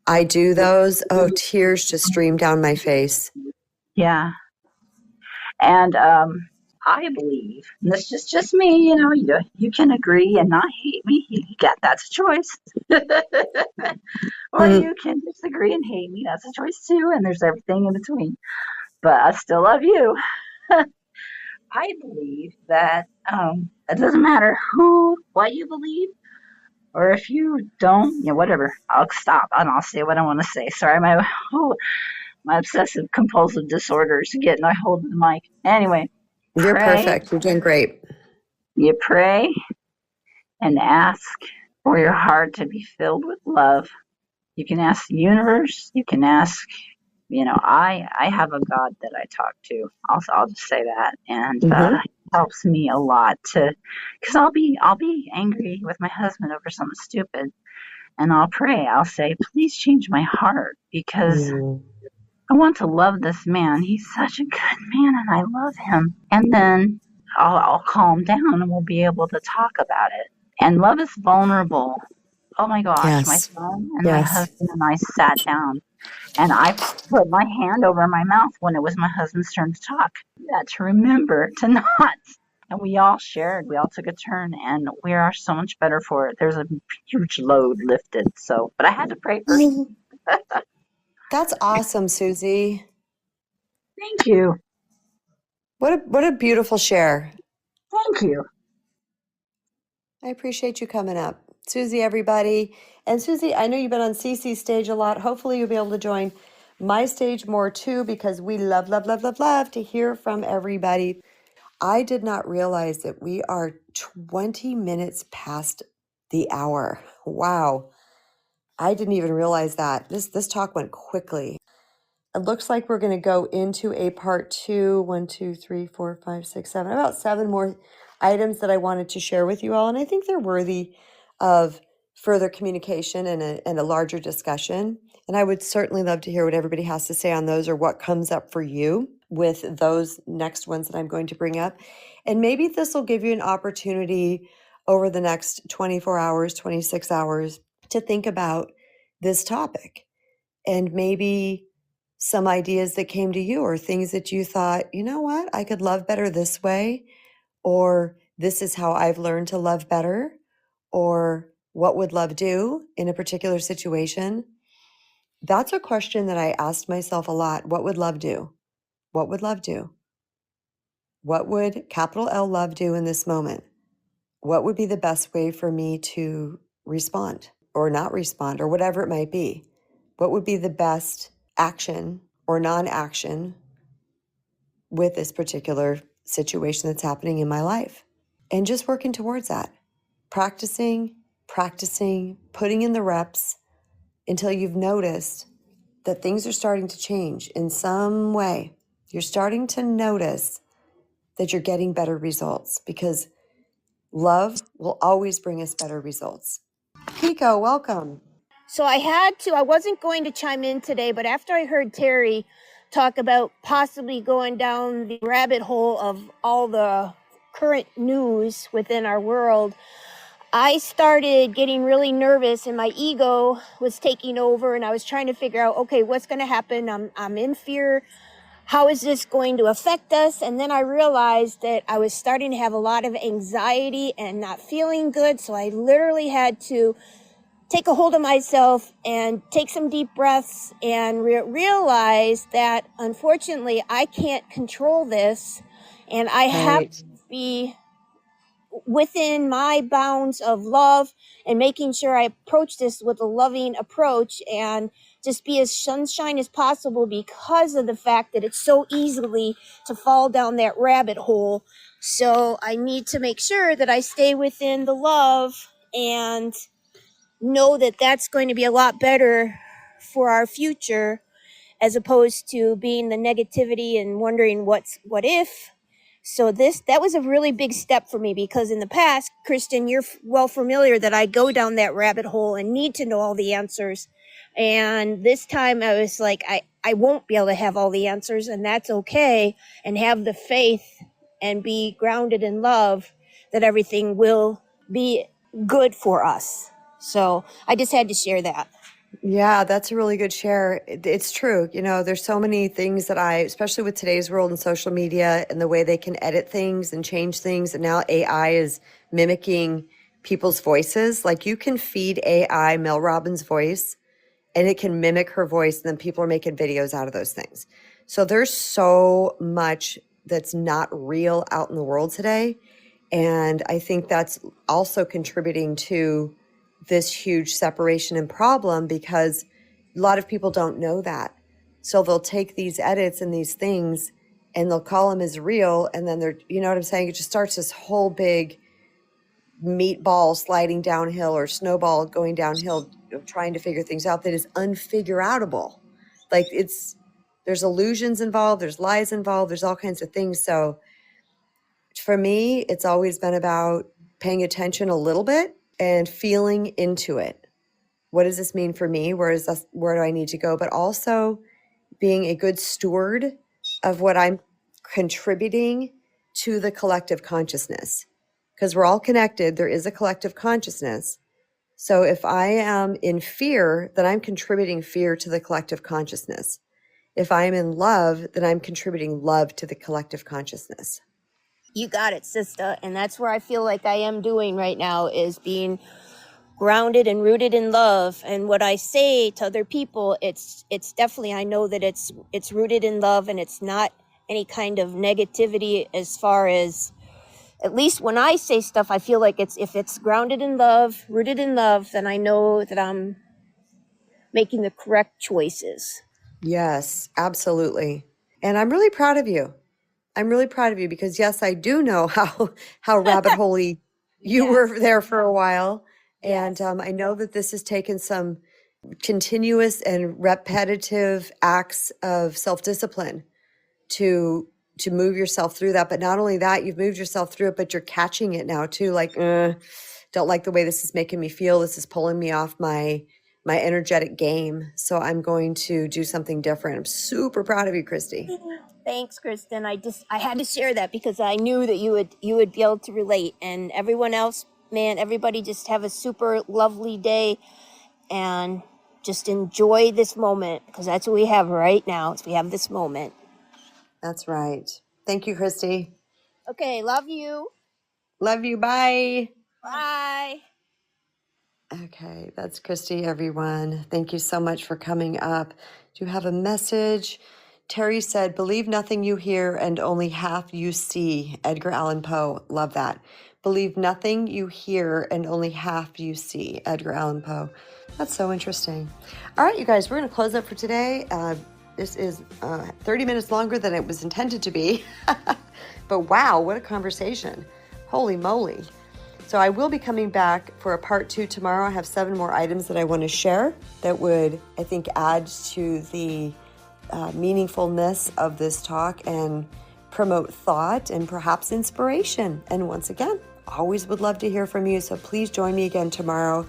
I do those, oh, tears just stream down my face. yeah, and I believe, and this is just me, you can agree and not hate me. You get that's a choice, or Mm, you can disagree and hate me. That's a choice too. And there's everything in between. But I still love you. I believe that it doesn't matter what you believe, or if you don't, whatever. I'll stop and I'll say what I want to say. Sorry, my obsessive compulsive disorder is getting a hold of the mic. Anyway, you're pray. perfect. You're doing great. You pray and ask for your heart to be filled with love. You can ask the universe. You can ask, I have a God that I talk to. I'll just say that, and Mm-hmm. it helps me a lot because I'll be angry with my husband over something stupid, and I'll pray. I'll say, please change my heart because Mm, I want to love this man. He's such a good man and I love him. And then I'll calm down and we'll be able to talk about it. And love is vulnerable. Oh my gosh, my yes. son and my Yes. husband and I sat down and I put my hand over my mouth when it was my husband's turn to talk. Yeah, to remember to not. And we all shared, we all took a turn and we are so much better for it. There's a huge load lifted. So, but I had to pray first. Mm, that's awesome, Susie. Thank you. What a beautiful share. Thank you. I appreciate you coming up. Susie, everybody. And Susie, I know you've been on Cece's stage a lot. Hopefully you'll be able to join my stage more too, because we love to hear from everybody. I did not realize that we are 20 minutes past the hour. Wow. I didn't even realize that. This talk went quickly. It looks like we're going to go into a part 2. 1, 2, 3, 4, 5, 6, 7. About 7 more items that I wanted to share with you all. And I think they're worthy of further communication and a larger discussion. And I would certainly love to hear what everybody has to say on those, or what comes up for you with those next ones that I'm going to bring up. And maybe this will give you an opportunity over the next 24 hours, 26 hours to think about this topic, and maybe some ideas that came to you, or things that you thought, you know what, I could love better this way, or this is how I've learned to love better, or what would love do in a particular situation. That's a question that I asked myself a lot. What would love do? What would love do? What would capital L love do in this moment? What would be the best way for me to respond or not respond, or whatever it might be? What would be the best action or non-action with this particular situation that's happening in my life? And just working towards that, practicing, putting in the reps until you've noticed that things are starting to change in some way. You're starting to notice that you're getting better results, because love will always bring us better results. Pico, welcome. So I wasn't going to chime in today, but after I heard Terry talk about possibly going down the rabbit hole of all the current news within our world, I started getting really nervous, and my ego was taking over, and I was trying to figure out, okay, what's going to happen? I'm in fear. How is this going to affect us? And then I realized that I was starting to have a lot of anxiety and not feeling good. So I literally had to take a hold of myself and take some deep breaths and realize that unfortunately I can't control this, and I have to be within my bounds of love and making sure I approach this with a loving approach and just be as sunshine as possible, because of the fact that it's so easily to fall down that rabbit hole. So I need to make sure that I stay within the love and know that that's going to be a lot better for our future, as opposed to being the negativity and wondering what if. So that was a really big step for me, because in the past, Kristen, you're well familiar that I go down that rabbit hole and need to know all the answers. And this time I was like, I won't be able to have all the answers, and that's okay, and have the faith and be grounded in love that everything will be good for us. So I just had to share that. Yeah, that's a really good share. It's true. You know, there's so many things that especially with today's world and social media and the way they can edit things and change things. And now AI is mimicking people's voices. Like, you can feed AI Mel Robbins' voice and it can mimic her voice. And then people are making videos out of those things. So there's so much that's not real out in the world today. And I think that's also contributing to this huge separation and problem, because a lot of people don't know that. So they'll take these edits and these things and they'll call them as real. And then you know what I'm saying? It just starts this whole big meatball sliding downhill, or snowball going downhill, trying to figure things out that is unfigureoutable. Like, there's illusions involved, there's lies involved, there's all kinds of things. So for me, it's always been about paying attention a little bit and feeling into it. What does this mean for me? Where do I need to go? But also being a good steward of what I'm contributing to the collective consciousness, because we're all connected. There is a collective consciousness. So if I am in fear, then I'm contributing fear to the collective consciousness. If I'm in love, then I'm contributing love to the collective consciousness. You got it, sister. And that's where I feel like I am doing right now, is being grounded and rooted in love. And what I say to other people, it's definitely, I know that it's rooted in love, and it's not any kind of negativity. As far as, at least when I say stuff, I feel like if it's grounded in love, rooted in love, then I know that I'm making the correct choices. Yes, absolutely. And I'm really proud of you. I'm really proud of you, because yes, I do know how rabbit holey you were there for a while. And Yes. I know that this has taken some continuous and repetitive acts of self-discipline to move yourself through that. But not only that, you've moved yourself through it, but you're catching it now too. Like, don't like the way this is making me feel. This is pulling me off my energetic game. So I'm going to do something different. I'm super proud of you, Christy. Thanks, Kristen. I had to share that because I knew that you would be able to relate. And everyone else, man, everybody just have a super lovely day and just enjoy this moment, because that's what we have right now. Is we have this moment. That's right. Thank you, Christy. Okay, love you. Love you. Bye. Bye. Okay, that's Christy, everyone. Thank you so much for coming up. Do you have a message? Terry said, believe nothing you hear and only half you see. Edgar Allan Poe. Love that. Believe nothing you hear and only half you see. Edgar Allan Poe. That's so interesting. All right, you guys, we're going to close up for today. This is 30 minutes longer than it was intended to be. But wow, what a conversation. Holy moly. So I will be coming back for a part 2 tomorrow. I have 7 more items that I want to share that would, I think, add to the meaningfulness of this talk and promote thought and perhaps inspiration. And once again, always would love to hear from you. So please join me again tomorrow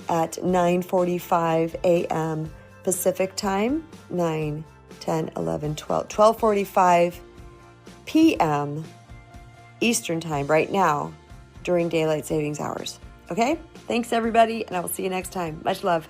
at 9:45 a.m. Pacific time, 9, 10, 11, 12, 12:45 p.m. Eastern time right now during daylight savings hours. Okay? Thanks, everybody, and I will see you next time. Much love.